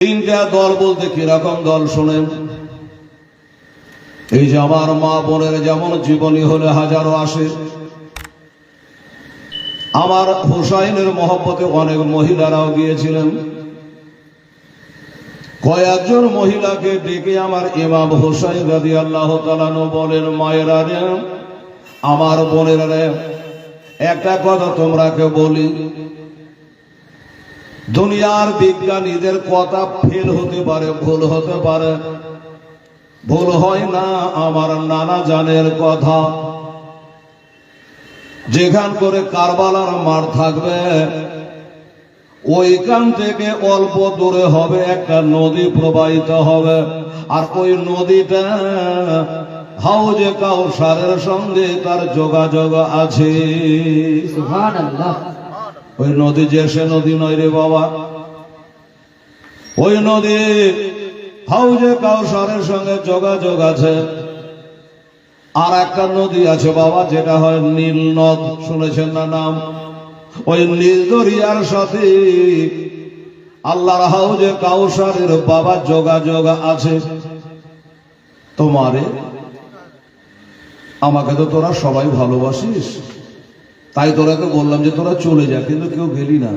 তিনটা দল বলতে কিরকম দল শোনেন? এই যে আমার মা বোনের যেমন জীবনী হলে হাজারো আসে, আমার হুসাইনের মহব্বতে অনেক মহিলারাও গিয়েছিলেন। কয়েকজন মহিলাকে ডেকে আমার ইমাম হুসাইন রাদিয়াল্লাহু তাআলা আনহু বলেন, মায়েরা রে, আমার বোনেরা রে, একটা কথা তোমরাকে বলি, দুনিয়ার বিজ্ঞানীদের কথা ফেল হতে পারে, ভুল হতে পারে, ভুল হয় না আমার নানা জানের কথা। যেখান করে কারবালার মাঠ থাকবে, ওইখান থেকে অল্প দূরে হবে একটা নদী প্রবাহিত হবে, আর ওই নদীটা হাউজে কাউসারের সঙ্গে তার যোগাযোগ আছে। সুবহানাল্লাহ। ওই নদী যে সে নদী নয় রে বাবা, ওই নদী হাউজে কাউসারের সঙ্গে যোগাযোগ আছে। আর একটা নদী আছে বাবা, যেটা হয় নীল নদ, শুনেছেন না নাম? ওই নীল দরিয়ার সাথে আল্লাহর হাউজে কাউসারের বাবা যোগাযোগ আছে। তোমারে আমাকে তো তোরা সবাই ভালোবাসিস, তাই তোরাকে বললাম যে তোরা চলে যা, কিন্তু কেউ গেলি না।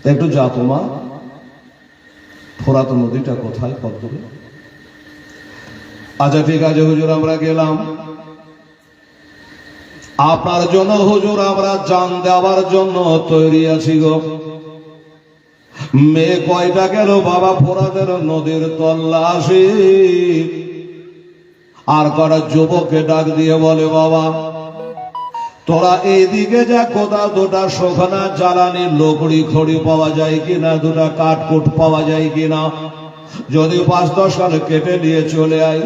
তাই একটু যা তোমা, ফোরাত নদীটা কোথায় পদ্মে। আচ্ছা ঠিক আছে হুজুর, আমরা গেলাম। আপনার জন্য হুজুর আমরা জান দেওয়ার জন্য তৈরি আছি গো। মেয়ে কয়টা গেল বাবা ফোরাতের নদীর তল্লাশি। আর কটা যুবককে ডাক দিয়ে বলে, বাবা তোরা এইদিকে যা, কোথাও দুটা শোখনা জ্বালানি লকড়ি খড়ি পাওয়া যায় কিনা, দুটা কাঠকুট পাওয়া যায় কিনা, যদি 5-10 সাল কেটে নিয়ে চলে আই।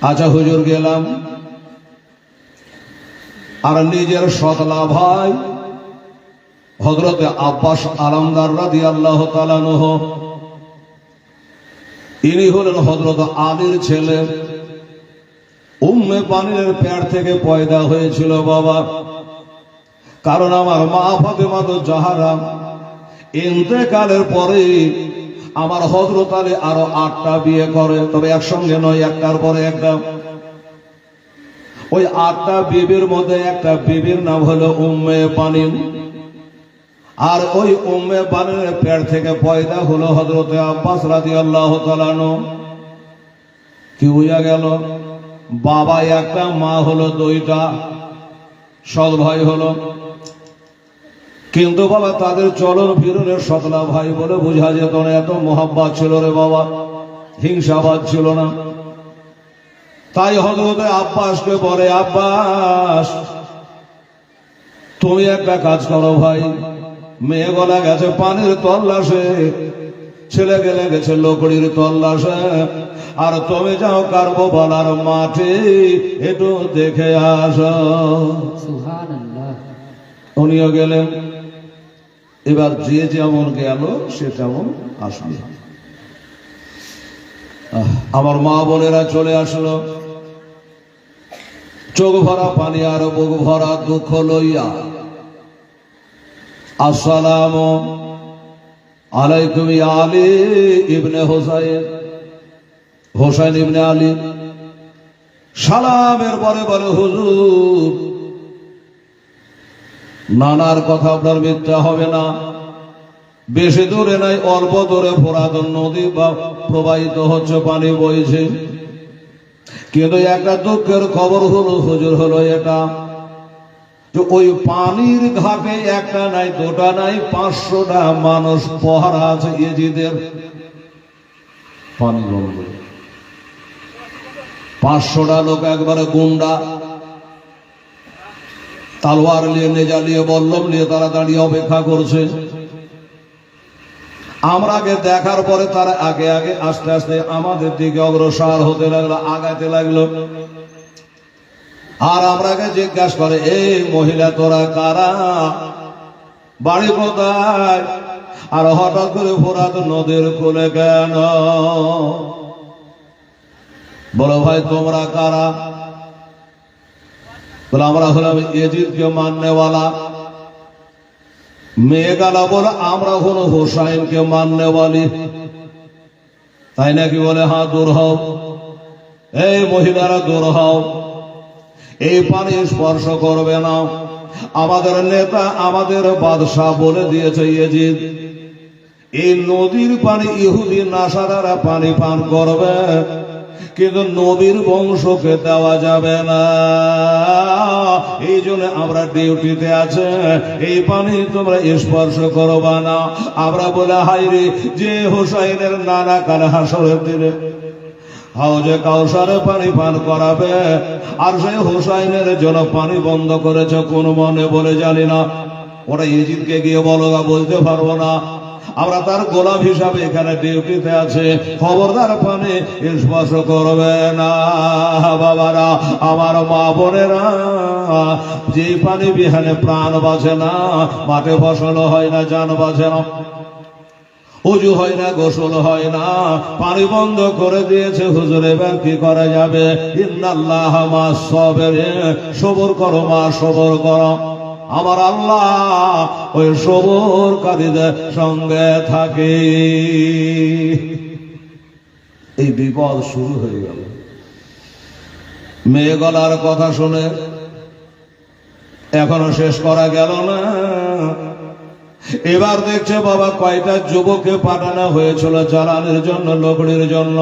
আচ্ছা হুজুর গেলাম। আর নিজের সতলা ভাই হযরতে আব্বাস আলমদার রাদিয়াল্লাহু তাআলা আনহু, ইনি হলেন হযরত আলীর ছেলে। উম্মে পানির পেট থেকে পয়দা হয়েছিল বাবা, কারণ আমার মা ফাতেমা তো জাহরা ইন্তেকালের পরে আমার হযরত আলী আরো 8টা বিয়ে করে, তবে একসঙ্গে নয়, একটার পরে একটা। ওই 8টা বিবির মধ্যে একটা বিবির নাম হলো উম্মে পানি। আর ওই উম্মে পানির পেট থেকে পয়দা হলো হযরতে আব্বাস রাদিয়াল্লাহু তাআলা আনহু। কি হইয়া গেল? বাবা একটা, মা হলো 2টা, সৎ ভাই হলো। কিন্তু বাবা তাদের চলন ফিরনে সতলা ভাই বলে বোঝা যেত না। এত মোহাব্বত ছিল রে বাবা, হিংসাবাদ ছিল না। তাই হযরতে আব্বাসকে বলে, আব্বাস তুমি একটা কাজ করো ভাই, মেয়ে গলা গেছে পানির তল্লাশে, ছেলে গেলে গেছে লকড়ির তল্লাশে, আর তুমি যাও কারবালার মাঠে একটু দেখে আসো। সুবহানাল্লাহ। উনিও গেলেন। এবার যে যেমন গেল সে তেমন আসবে। আমার মা বোনেরা চলে আসলো, চোখ ভরা পানি আর বুক ভরা দুঃখ লইয়া। আসসালামু আলাইকুম ইয়া আলী ইবনে হুসাইন, হুসাইন ইবনে আলী। সালামের পরে বলে, হুজুর নানার কথা আপনার মিথ্যা হবে না, বেশি দূরে নাই, অল্প দূরে ফোরাত নদী বা প্রবাহিত হচ্ছে, পানি বইছে। কিন্তু একটা দুঃখের খবর হলো হুজুর, হলো এটা যে ওই পানির ঘাটে একটা নাই, 2টা নাই, 500টা মানুষ পহরা আছে ইয়েজিদের। পানি বন্ধ, 500টা লোক একবারে গুন্ডা, তালোয়ার নিয়ে, নেজা নিয়ে, বল্লম নিয়ে তারা দাঁড়িয়ে অপেক্ষা করছে। আমরা আগে দেখার পরে তারা আগে আগে আস্তে আস্তে আমাদের দিকে অগ্রসর হতে লাগলো, আগাতে লাগলো। আর আমরাকে জিজ্ঞাসা করে, এই মহিলা তোরা কারা, বাড়ি কোথায়, আর হঠাৎ করে ফোরাত নদীর কোলে কেন? বলো ভাই তোমরা কারা? বলে আমরা হলাম ইয়েজিদকে মাননেওয়ালা। মেয়ে গালা বলে আমরা হলো হোসাইনকে মাননে বলি, তাই নাকি? বলে হ্যাঁ, দূর হও, এই মহিলারা দূর হও, এই পানি স্পর্শ করবে না। আমাদের নেতা, আমাদের বাদশাহ বলে দিয়েছে ইয়েজিদ, এই নদীর পানি ইহুদি নাসারারা পানি পান করবে, কিন্তু নবীর বংশকে দেওয়া যাবে না। এই জন্য আমরা ডিউটিতে আছে, এই পানি তোমরা স্পর্শ করবা না। আমরা বলে হাইরে, যে হোসাইনের নানা কাল হাসরের দিনে হাউজে কাউসারে পানি পান করাবে, আর সেই হোসাইনের জন্য পানি বন্ধ করেছে কোন মনে বলে জানি না। ওরা ইজিদকে গিয়ে বলো, বলতে পারবো না, আমরা তার গোলাম হিসাবে এখানে ডিউটিতে আছে, খবরদার পানি স্পর্শ করবে না। বাবারা, আমার মা বোনেরা, যে পানি বিহানে প্রাণ বাঁচে না, মাঠে ফসল হয় না, জান বাঁচে না, উজু হয় না, গোসল হয় না, পানি বন্ধ করে দিয়েছে। হুজুর, এবার কি করা যাবে? ইন্নাল্লাহ মাস সাবিরিন, সবর করো মা, সবর করো। আমার আল্লাহ ওই সবরকারীদের সঙ্গে থাকে। এই বিপদ শুরু হয়ে গেল। মেয়ে গলার কথা শুনে এখনো শেষ করা গেল না। এবার দেখছে বাবা, কয়টা যুবককে পাঠানো হয়েছিল জ্বালানির জন্য, লকড়ির জন্য।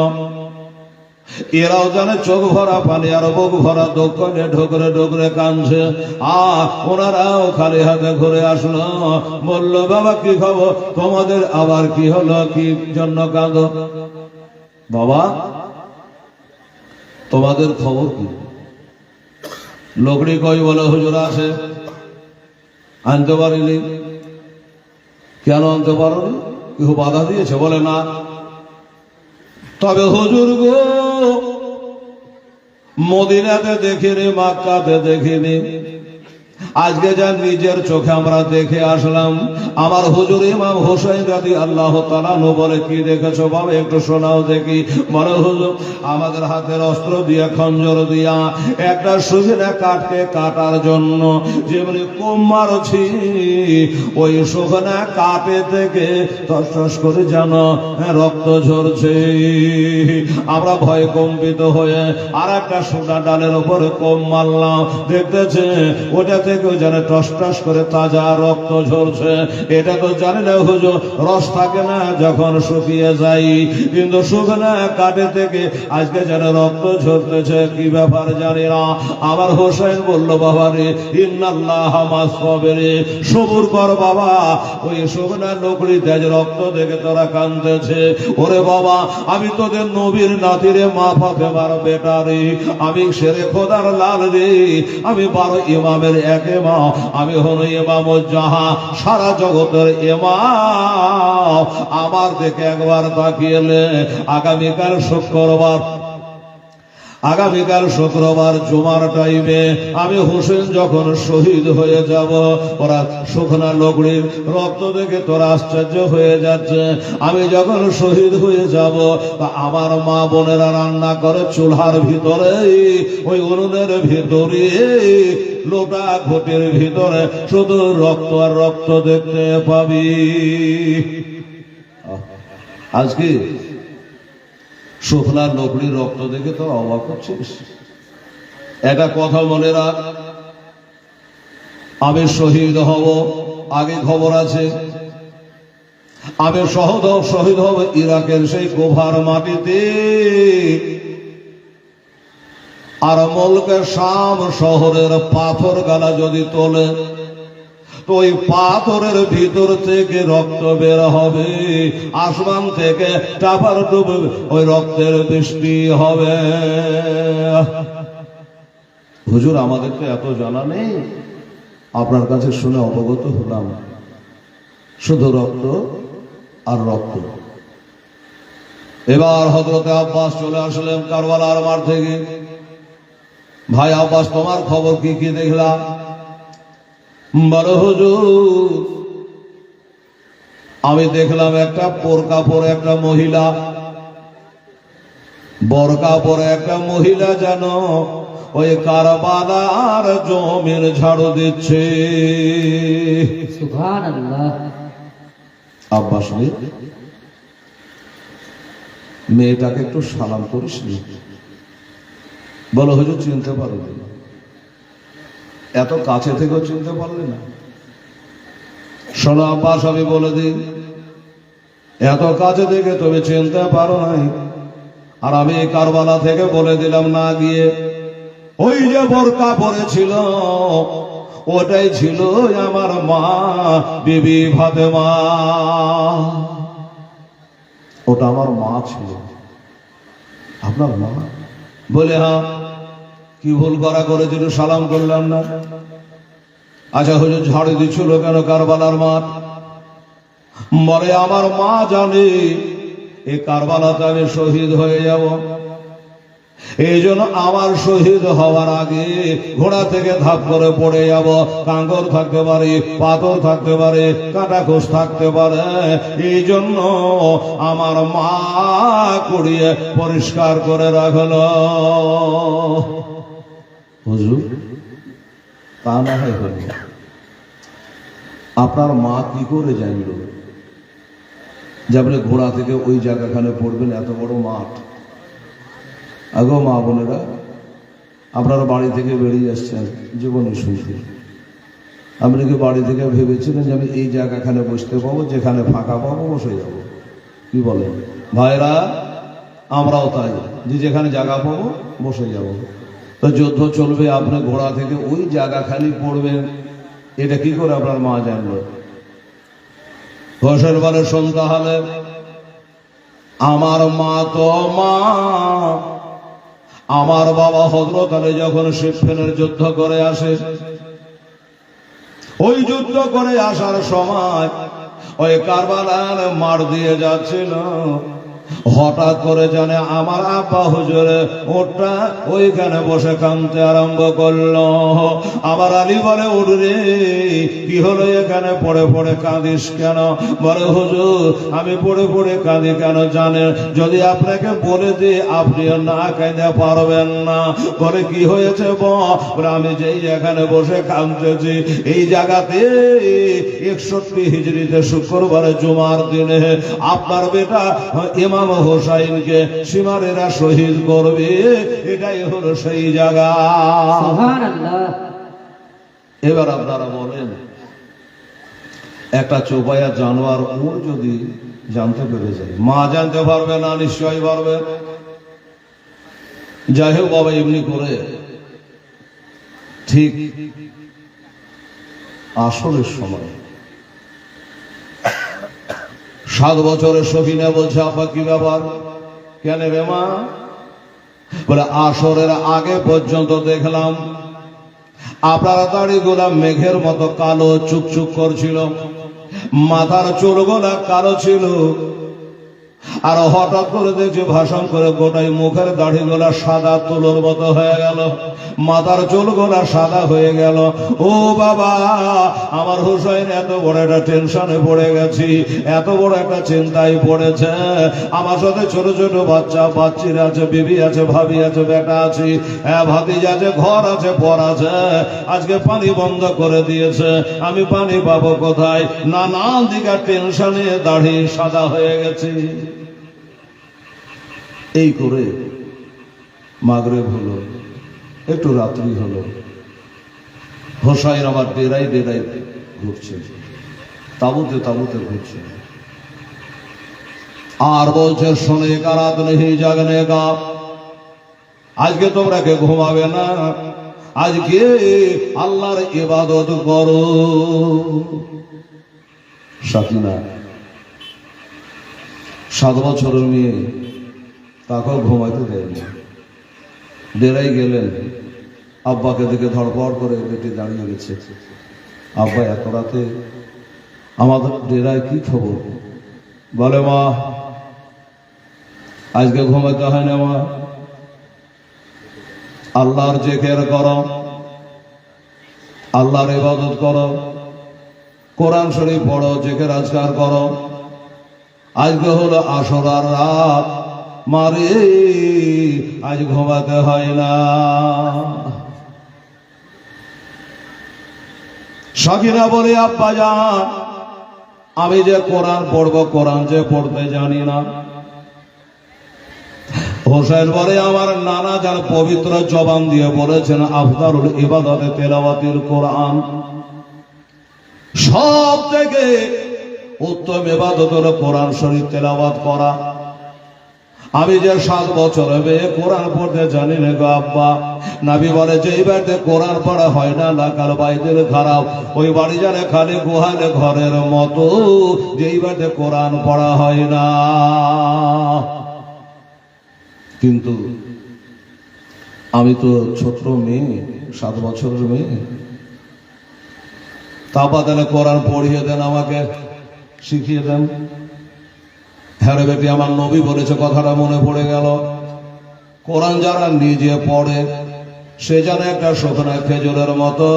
এরাও জানে চোখ ভরা পানি আর বুক ভরা দুঃখ নিয়ে ঢোকরে ঢোকরে কাঁদছে। ওনারাও খালি হাতে ঘুরে আসলো। বলল, বাবা কি খবর তোমাদের, আবার কি হলো, কি জন্য কাঁদো? বাবা তোমাদের খবর কি? লোকড়ি কই? বলে হুজুর আসে। আনতে পারিনি? কেন আনতে পারোনি? কেউ বাধা দিয়েছে? বলে না। তবে হুজুর গো, মদিনাতে দেখিনি, মক্কাতে দেখিনি, আজকে যা নিজের চোখে আমরা দেখে আসলাম। আমার হুজুর ইমাম হোসেন রাদিয়াল্লাহু তাআলা আনহু বলে, কি দেখেছো বাবা, একটু শোনাও দেখি। বলে, হুজুর আমাদের হাতের অস্ত্র দিয়ে, খঞ্জর দিয়া একটা সুবিনা কাঠকে কাটার জন্য যেমনি কোম মারছি, ওই সুবিনা কাটে থেকে টস করে যেন রক্ত ঝরছে। আমরা ভয় কম্পিত হয়ে আর একটা সোনা ডালের উপরে কোম মারলাম, দেখতেছে ওটা থেকেও যেন টস টস করে তাজা রক্ত ঝরছে। এটা তো জানি না হুজুর, রস থাকে না যখন শুকিয়ে যায়, কিন্তু শুকনা কাটে থেকে আজকে যেন রক্ত ঝরতেছে, কি ব্যাপার জানি না। আমার হোসেন বলল, বাবা রে, ইন্নাল্লাহ মাস সাবিরিন, সবুর কর বাবা। ওই শুকনা লকড়িতে আজ রক্ত দেখে তোরা কাঁদতেছে। ওরে বাবা, আমি তোদের নবীর নাতিরে, মা ফাতেমার বেটা রে, আমি শেরে খোদার লাল রে, আমি 12 ইমামের এক ইমাম, আমি হলো ইমামুজ্জাহা, সারা জগতের ইমাম। আমার দেখে একবার তাকিয়েলে আগামীকাল শুক্রবার জুমার টাইমে আমি হোসেন যখন শহীদ হয়ে যাব, ওরা শুকনা লকড়ির রক্ত দেখে তোরা আশ্চর্য হয়ে যাচ্ছে। আমি যখন শহীদ হয়ে যাব, আমার মা বোনেরা রান্না করে চুলহার ভিতরে, ওই উনুনের ভিতরে, লোটা ঘটির ভিতরে শুধু রক্ত আর রক্ত দেখতে পাবি। আজকে শুকনা লকড়ির রক্ত দেখে তো অবাক হচ্ছিস। একটা কথা মনে রাখ, আমি শহীদ হব, আগে খবর আছে। আমি শহীদ হব ইরাকের সেই গোভার মাটিতে, আর মুলকের শাম শহরের পাথর গালা যদি তোলে, তো ওই পাথরের ভিতর থেকে রক্ত বের হবে, আসমান থেকে টাপার ডুবে ওই রক্তের বৃষ্টি হবে। হুজুর আমাদের তো এত জানা নেই, আপনার কাছে শুনে অবগত হলাম, শুধু রক্ত আর রক্ত। এবার হযরতে আব্বাস চলে আসলেন কারবালার মাঠ থেকে। ভাই আব্বাস, তোমার খবর কি কি দেখলাম? বলো হুজুর, আমি দেখলাম একটা বোরকা পরে একটা মহিলা, বোরকা পরে একটা মহিলা যেন ওই কারবালার জমির ঝাড়ু দিচ্ছে। সুবহানাল্লাহ। আব্বাস মেয়েটাকে একটু সালাম করিস নি। বলো হুজুর চিনতে পারবে না, এত কাছে থেকেও চিনতে পারলে না। শোনো আব্বাস, আমি বলে দিই, এত কাছে থেকে তুমি চিনতে পারো নাই। আর আমি কারবালা থেকে বলে দিলাম না গিয়ে, ওই যে বোরকা পরেছিল ওটাই ছিল আমার মা বিবি ফাতেমা। ওটা আমার মা ছিল। আপনার মা? বলে হ্যাঁ। কি ভুল করা করেছিল, সালাম করলাম না? আচ্ছা হুজুর ঝাড়ু দিচ্ছিল কেন কারবালার মাঠ? বলে আমার মা জানে এই কারবালাতে আমি শহীদ হয়ে যাব, এই জন্য আমার শহীদ হওয়ার আগে ঘোড়া থেকে ধাপ করে পড়ে যাব। কাঙ্গর থাকতে পারে, পাথর থাকতে পারে, কাঁটাখোস থাকতে পারে, এই জন্য আমার মা কুড়িয়ে পরিষ্কার করে রাখলো। হুজুর তা না হয় হল, আপনার মা কি করে জানল যে আপনি ঘোড়া থেকে ওই জায়গাখানে পড়বেন? এত বড় মাঠ। আগো মা বোনেরা, আপনারা বাড়ি থেকে বেরিয়ে আসছেন জীবনে শুনতে, আপনি কি বাড়ি থেকে ভেবেছিলেন যে আমি এই জায়গাখানে বসতে পাবো, যেখানে ফাঁকা পাবো বসে যাব? কি বলেন ভাইরা? আমরাও তাই, যে যেখানে জায়গা পাবো বসে যাব। তো যুদ্ধ চলবে, আপনি ঘোড়া থেকে ওই জায়গাখানি পড়বেন, এটা কি করে আপনার মা জানলো? ঘোষের বলে শুনতে হলে, আমার মা তো মা, আমার বাবা হযরত আলী যখন সিফফিনের যুদ্ধ করে আসে, ওই যুদ্ধ করে আসার সময় ওই কারবালার মাঠ দিয়ে যাচ্ছিল, হঠাৎ করে জানে আমার আব্বা হুজুরে ওটা ওইখানে বসে কাঁদতে আরম্ভ করলো। আমার আলী বলে, উঠরে কি হলো, এখানে পড়ে পড়ে কাঁদিস কেন? বলে হুজুর আমি পড়ে পড়ে কাঁদি কেন জানেন? যদি আপনাকে বলে দিই আপনিও না কাঁদতে পারবেন না। বলে কি হয়েছে বলে, আমি যেই এখানে বসে কাঁদতেছি এই জায়গাতে 61 হিজরিতে শুক্রবারে জুমার দিনে আপনার বেটা ইমাম হোসাইনকে সীমারেরা শহীদ করবে, এটাই হলো সেই জায়গা। সুবহানাল্লাহ। এবার আপনারা বলেন, একটা চোপায়া জানোয়ার ওর যদি জানতে পেরে যায়, মা জানতে পারবে না? নিশ্চয়ই পারবে। যাই হোক বাবা, এমনি করে ঠিক আসরের সময় 7 বছরের সফিনা বলছে, আব্বা কি ব্যাপার? কেন রে মা? বলে আসরের আগে পর্যন্ত দেখলাম আপনার দাড়িগুলা মেঘের মতো কালো চুকচুক করছিল, মাথার চুলগুলা কালো ছিল, আর হঠাৎ করে দেখছি ভাষণ করে গোটাই মুখের দাড়িগুলা সাদা তুলোর মতো হয়ে গেল, মাথার চুলগুলা সাদা হয়ে গেল। ও বাবা, আমার হুসাইন এত বড় একটা টেনশনে পড়ে গেছি, এত বড় একটা চিন্তায় পড়েছে। আমার সাথে ছোট ছোট বাচ্চা বাচ্চিরা আছে, বিবি আছে, ভাবি আছে, বেটা আছে, ভাতিজা আছে, ঘর আছে, পর আছে। আজকে পানি বন্ধ করে দিয়েছে, আমি পানি পাবো কোথায়? নানান দিকে টেনশনে দাড়ি সাদা হয়ে গেছে। এই করে মাগরিব হলো, একটু রাত্রি হলো, হোসাইন আমার ডেরাই ডেরাই ঘুরছে, তাবুতে তাবুতে ঘুরছে, আর বলছে শোনে কারাত নেই জাগনে গা, আজকে তোমরা কে ঘুমাবে না, আজকে আল্লাহর ইবাদত করো। সাকিনা 7 বছরের মেয়ে, তাকেও ঘুমাইতে দেয়নি। ডেরাই গেলেন, আব্বাকে দেখে ধড়পড় করে বেটি দাঁড়িয়ে গেছে। আব্বা এত রাতে আমাদের ডেরায় কি খবর? বলে মা আজকে ঘুমাইতে হয় না মা, আল্লাহর জিকির করো, আল্লাহর ইবাদত করো, কোরআন শরীফ পড়ো, জিকির আজকার করো। আজকে হলো আশুরার রাত, মারে আজ ঘুমাতে হয় না। সখিনা বলে আব্বা যান, আমি যে কোরআন পড়বো, কোরআন যে পড়তে জানি না। হোসেন বলে আমার নানা যার পবিত্র জবান দিয়ে বলেছেন আফদালুল ইবাদতে তেলাওয়াতুল কোরআন, সব থেকে উত্তম ইবাদত হলো কোরআন শরীফ তেলাওয়াত করা। আমি যে 7 বছর মেয়ে কোরআন পড়তে জানি না গো আব্বা। নবী বলে যে বাড়িতে কোরআন পড়া হয় না লাকাল বাইতের খারাপ, ওই বাড়ি জানে খালি গোহালে ঘরের মতো, যেই বাড়িতে কোরআন পড়া হয় না। কিন্তু আমি তো ছোট্ট মেয়ে, 7 বছরের মেয়ে, তারপর তাহলে কোরআন পড়িয়ে দেন, আমাকে শিখিয়ে দেন। হ্যাঁ রে বেটি, আমার নবী বলেছে, কথাটা মনে পড়ে গেল। কোরআন যারা নিজে পড়ে সে যেন একটা শুকনো খেজুরের মতো,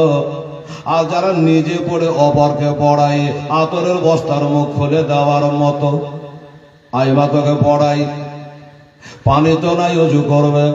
আর যারা নিজে পড়ে অপরকে পড়ায় আতরের বস্তার মুখ খুলে দেওয়ার মতো। আইবা তোকে পড়াই, পানি তো নাই, অজু করবে,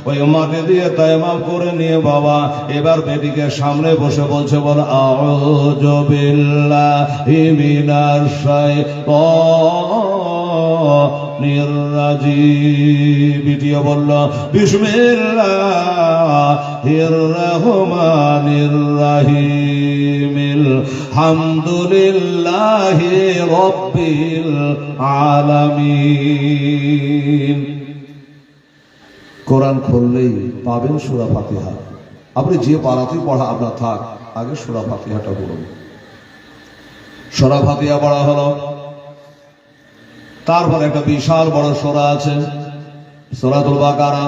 ওই মাটি দিয়ে তায়াম্মুম করে নিয়ে বাবা এবার বেটিকে সামনে বসে বলছে, বল আউযু বিল্লাহি মিনাশ শাইতানির রাজিম। বিটিও বলল বিসমিল্লাহির রহমানির রহিম, আলহামদুলিল্লাহি রাব্বিল আলামিন। কোরআন খুললেই পাবেন সূরা ফাতিহা। আপনি যে পারাতেই পড়া আপনার থাক, আগে সূরা ফাতিহাটা পড়ুন। সূরা ফাতিহা পড়া হলো, তারপর একটা বিশাল বড় সূরা আছে সূরাতুল বাকারা,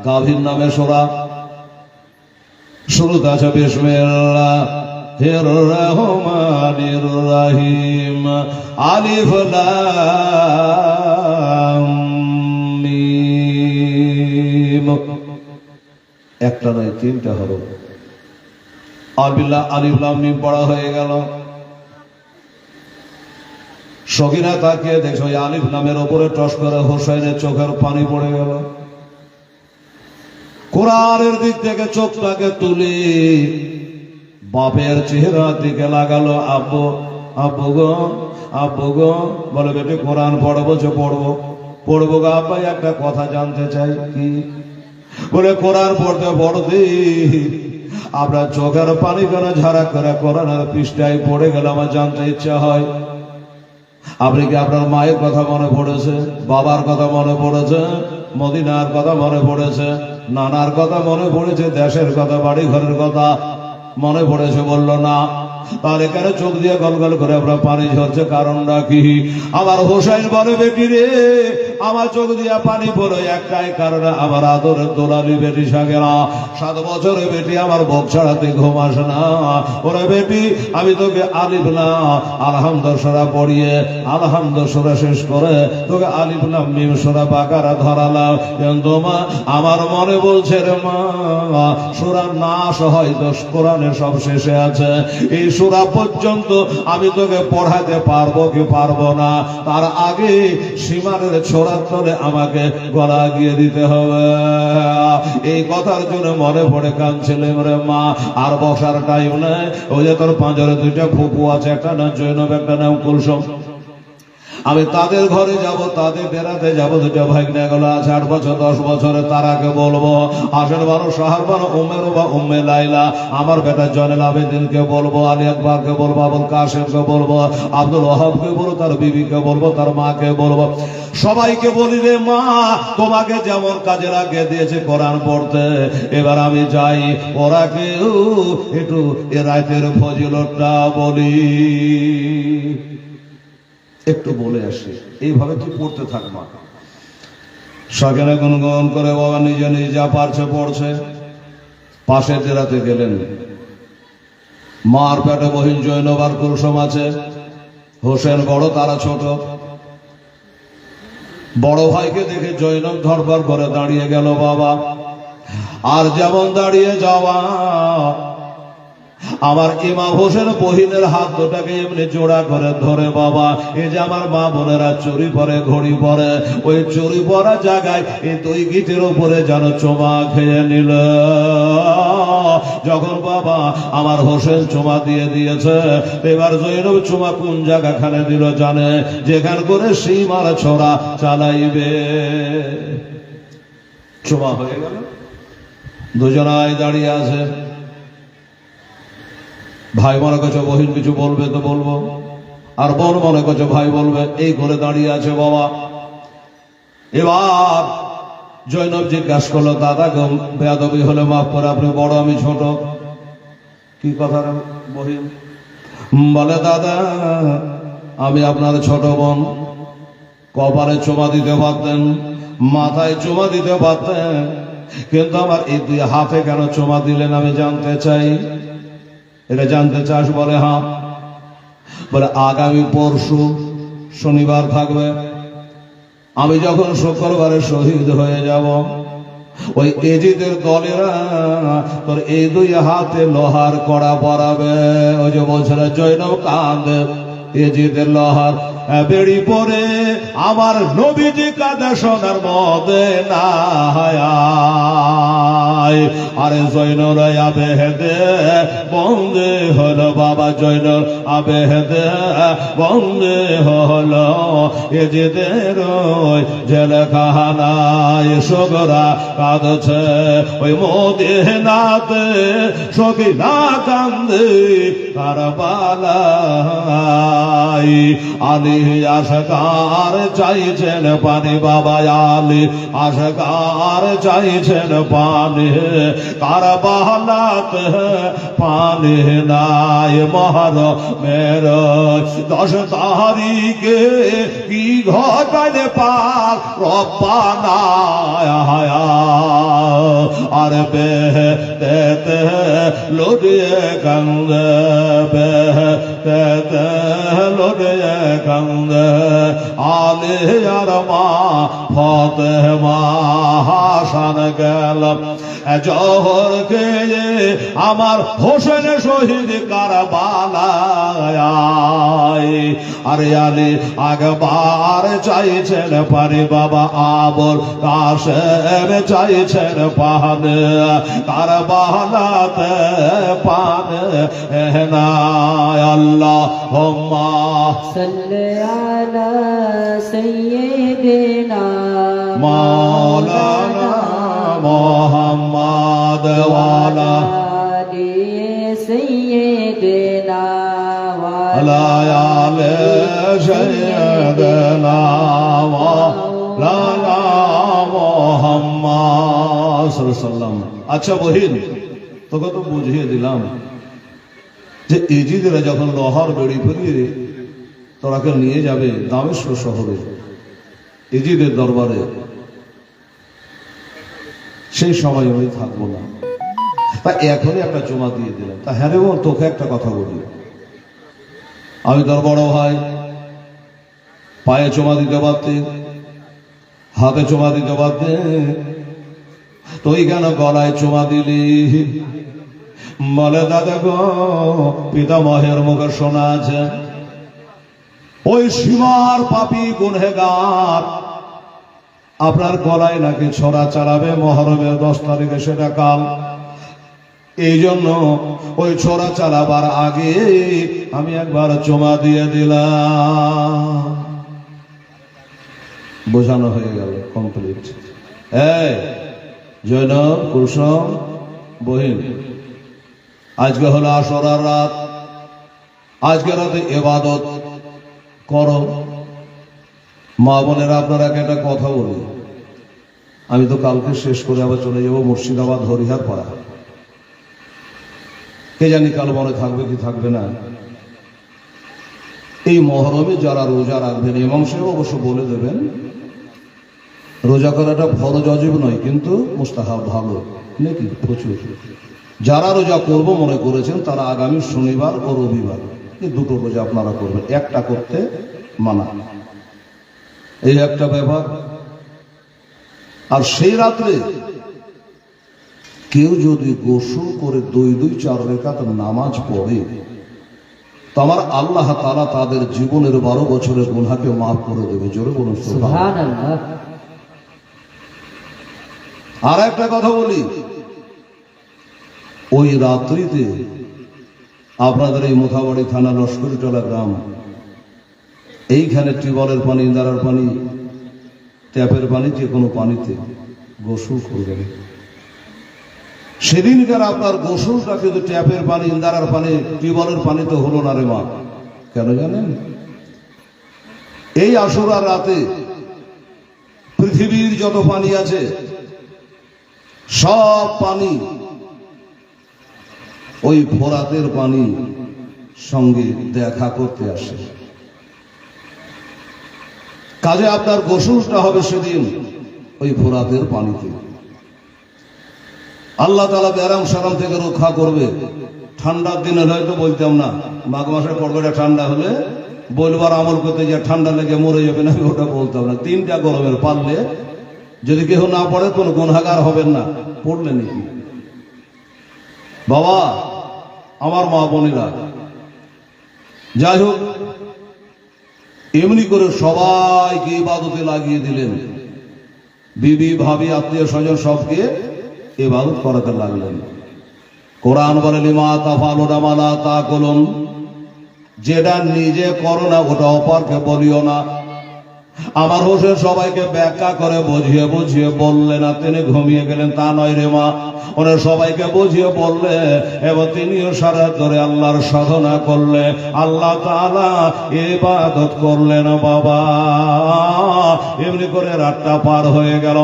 গাভীর নামে সূরা। শুরুতে আছে বিসমিল্লাহির রহমানির রহিম, আলিফ লাম মিম। একটা নয়, 3টা হরফ। আলিফ লাম মিম পড়া হয়ে গেল। সগিনা তাকিয়ে দেখো ওই আলিফ নামের ওপরে টস করে হোসেনের চোখের পানি পড়ে গেল। কোরআনের দিক থেকে চোখটাকে তুলি বাপের চেহারার দিকে লাগালো। আব্বু, আব্বু গো, আব্বু গো। বলে বেটি কোরআন পড়বো? যে পড়বো। পড়বো গো আব্বা, একটা কথা জানতে চাই। কি? বলে কোরআন পড়তে পড়তে আপনার চোখের পানি কেন ঝাড়া করে কোরআনের পৃষ্ঠায় পড়ে গেল, আমার জানতে ইচ্ছা হয়। আপনি কি আপনার মায়ের কথা মনে পড়েছে? বাবার কথা মনে পড়েছে? মদিনার কথা মনে পড়েছে? নানার কথা মনে পড়েছে? দেশের কথা, বাড়ি ঘরের কথা মনে পড়েছে? বলল না। তাহলে কেন চোখ দিয়ে গলগল করে আপনার পানি ঝরছে? কারণটা কি? আমার হোসেন বলে বেটি রে, আমার চোখ দিয়ে পানি পড়ে একটাই কারণে, আমার আদরের দোলালি বেটি সাগেরা 7 বছরের বেটি আমার বুক ছাড়াতে ঘুম আসে না। ওরে বেটি, আমি তোকে আলিফ লাম আলহামদুলিল্লাহ সূরা পড়িয়ে আলহামদুলিল্লাহ সূরা শেষ করে তোকে আলিফ লাম মিম সূরা বাকারা ধরালাম। কিন্তু মা, আমার মনে বলছে রে মা, সূরা নাস হয়তো কোরআনের সব শেষে আছে, এই সূরা পর্যন্ত আমি তোকে পড়াতে পারবো কি পারবো না, তার আগে সীমানের ছোড়ার তলে আমাকে গলা গিয়ে দিতে হবে। এই কথার জন্য মনে পড়ে কাঁদছিলেন রে মা। আর বসার টাইম নেই। ওই যে তোর পাঁজরে 2টা ফুপু আছে, একটা নাম জৈনব, একটা নাম কুলসুম। আমি তাদের ঘরে যাব, তাদের বেড়াতে যাব। 2টা ভাগ্নে গুলো আছে 8 বছর 10 বছরে, তারাকে বলবো আসেন বানো সাহার বানো উম্মের বা উম্মে লাইলা। আমার বেটা জয়নুল আবেদিনকে বলবো, আলী আকবরকে বলবো, আবুল কাসেমকে বলবো, আব্দুল ওয়াহাবকে বলবো, তার বিবিকে বলবো, তার মাকে বলবো, সবাইকে বলি রে মা, তোমাকে যেমন কাজে লাগিয়ে দিয়েছে কোরআন পড়তে, এবার আমি যাই, ওরাকে একটু এ রাতের ফজিলতটা বলি, একটু বলে আসি। এইভাবে তুই পড়তে থাক মা। সকালে গুনগুন করে বাবা নিজে নিজে যা পারছে পড়ছে। পাশে দেরাতে গেলেন, মার পেটে বহিন জৈনব আর কুলসুম আছে। হোসেন বড়, তারা ছোট। বড় ভাইকে দেখে জৈনব ধরপড় করে দাঁড়িয়ে গেল বাবা। আর যেমন দাঁড়িয়ে যাওয়া, আমার ইমাম হোসেন বহিনের হাত দুটাকে এমনি জোড়া করে ধরে, বাবা এই যে আমার মা বোনেরা চুরি পরে ঘড়ি পরে, ওই চুরি পরা জায়গায় এই দুই গিটের উপরে যেন চুমা খেয়ে নিল। যখন বাবা আমার হোসেন চুমা দিয়ে দিয়েছে, এবার জৈনব চুমা কোন জায়গা খানে দিল জানে? যেখান করে সীমার ছোড়া চালাইবে। চুমা হয়ে গেল, দুজনায় দাঁড়িয়ে আছে। ভাই মনে করছে বহিন কিছু বলবে তো বলবো, আর বোন মনে করছে ভাই বলবে, এই করে দাঁড়িয়ে আছে বাবা। এবার জৈনব জিজ্ঞাসা করলো, দাদা গো বেয়াদবি হলে মাফ করে, আপনি বড় আমি ছোট। কি কথা রে বহিন? বলে দাদা আমি আপনার ছোট বোন, কপালে চুমা দিতে পারতেন, মাথায় চুমা দিতে পারতেন, কিন্তু আমার এই দুই হাতে কেন চুমা দিলেন আমি জানতে চাই। এটা জানতে চাস? বলে হ্যাঁ। বলে আগামী পরশু শনিবার থাকবে, আমি যখন শুক্রবারে শহীদ হয়ে যাব, ওই এজিদের দলেরা তোর এই দুই হাতে লোহার কড়া পরাবে। ওই যে বলছিল জৈনব কাঁদে, এজিদের লোহার বেড়ি পরে আমার নবীজি কাঁদে সোনার মদে না। আরে জৈনর আবেহেদে বন্দে হলো বাবা, জৈনর আবেহেদে বন্দে হলো এজিদের জেলখানায়। সগরা কাঁদছে ওই মদিনাতে, সগিনা কান্দে কারবালায়। আলী আশকার চাইছেন পানি বাবা, আলী আশকার চাইছেন পানি, কারবালাতে পানি নাই। মহরমের 10 তারিখে কি ঘটালে পাক রব্বানা। আর বেহেতে লড়িয়ে কান্দে, বেহেতে লড়িয়ে কান্দে আলী আর মা ফাতেমা। হাসান গেল জহর খেয়ে আমার হোসেন শহীদ কারবালায়। আরে আলী আগবার চাইছেন পানি বাবা, আবুল কাসেম চাইছেন পান, কারবালাতে পান না। আল্লাহুম্মা সাল্লি আলা সাইয়্যিদিনা মাওলানা মুহাম্মদ ওয়া আলা আলি সাইয়্যিদিনা ওয়া আলা আলি সাইয়্যিদিনা মাওলানা মুহাম্মদ সাল্লাল্লাহু আলাইহি ওয়াসাল্লাম। আচ্ছা বহিন, তোকে তো বুঝিয়ে দিলাম যে এজিদেরা যখন লোহার বেড়ি ফিরিয়ে তোরাকে নিয়ে যাবে দামেস্ক শহরে এজিদের দরবারে, সেই সময় আমি থাকবো না। তা এখনই একটা চুমা দিয়ে দিলাম। তা হ্যাঁ রে বোন, তোকে একটা কথা বলি, আমি তোর বড় ভাই, পায়ে চুমা দিতে পারতে, হাতে চুমা দিতে পারতে, তুই কেন গলায় চুমা দিলি? বলে দাদা গো পিতামহের মুখে শোনা আছে, ওই সীমার পাপী গুনহেগার আপনার গলায় নাকি ছড়া চালাবে মহরমের 10 তারিখে, সেটা কাল। এই জন্য ওই ছড়া চালাবার আগে আমি একবার চুমা দিয়ে দিলাম। বোঝানো হয়ে গেল, কমপ্লিট। এই জৈনব, কুলসুম, বহিন, আজকে হলো আশুরার রাত, আজকে রাতে ইবাদত করো। মা বোনেরা আপনারা একটা কথা বলি, আমি তো কালকে শেষ করে আবার চলে যাবো মুর্শিদাবাদ, হরিহার পাড়া। কে জানি কাল মনে থাকবে কি থাকবে না। এই মহরমে যারা রোজা রাখবেন, ইমাম সাহেব অবশ্য বলে দেবেন, রোজা করাটা ফরজ অজিব নয়, কিন্তু মুস্তাহাব, ভালো নাকি প্রচুর। যারা রোজা করব মনে করেছেন তারা আগামী শনিবার ও রবিবার এই দুটো রোজা আপনারা করবেন, একটা করতে মানা, এই একটা ব্যাপার। আর সেই রাত্রে কেউ যদি গোসল করে 2-2-4 রাকাত নামাজ পড়ে তো আমার আল্লাহ তাআলা তাদের জীবনের 12 বছরের গুনাহকে মাফ করে দেবে। জোরে বলুন সুবহানাল্লাহ। সুবহানাল্লাহ। আর একটা কথা বলি, ওই রাত্রিতে আপনাদের এই মোথাবাড়ি থানা লস্করিটলা গ্রাম, এইখানে টিউবওয়েলের পানি, ইন্দারার পানি, ট্যাপের পানি, যে কোনো পানিতে গোসল করবেন। সেদিনকার আপনার গোসলটা কিন্তু ট্যাপের পানি, ইন্দারার পানি, টিউবওয়েলের পানিতে হলো না রে মা। কেন জানেন? এই আশুরার রাতে পৃথিবীর যত পানি আছে সব পানি ওই ফোরাতের পানি সঙ্গে দেখা করতে আসে। কাজে আপনার গোসলটা হবে সেদিন ওই ফোরাতের পানিতে। আল্লাহ তাআলা ব্যারাম সারাম থেকে রক্ষা করবে। ঠান্ডার দিনে হয়তো বলতাম না, মাঘ মাসের পরগটা ঠান্ডা হলে বলবার আমল করতে যে ঠান্ডা লেগে মরে যাবে না, ওটা বলতাম না। 3টা গরমের পারলে যদি কেউ না পড়ে কোনো গুনাহগার হবেন না। পড়লে নাকি বাবা, আমার মা বোনেরা, যাই হোক, এমনি করে সবাইকে ইবাদতে লাগিয়ে দিলেন। বিবি, ভাবি, আত্মীয় স্বজন সবকে ইবাদত করাতে লাগলেন। কোরআন বলে লিমা তাফালুনা মা লা তাকুলুন, যেটা নিজে করো না ওটা অপরকে বলিও না। আমার হোসেন সবাইকে ব্যাখ্যা করে বুঝিয়ে বুঝিয়ে বললেন, না তিনি ঘুমিয়ে গেলেন তা নয় রে মা। ওরা সবাইকে বুঝিয়ে বললে এবং তিনিও সারা ধরে আল্লাহর সাধনা করলে, আল্লাহ তাআলা ইবাদত করলেন বাবা। এমনি করে রাতটা পার হয়ে গেল।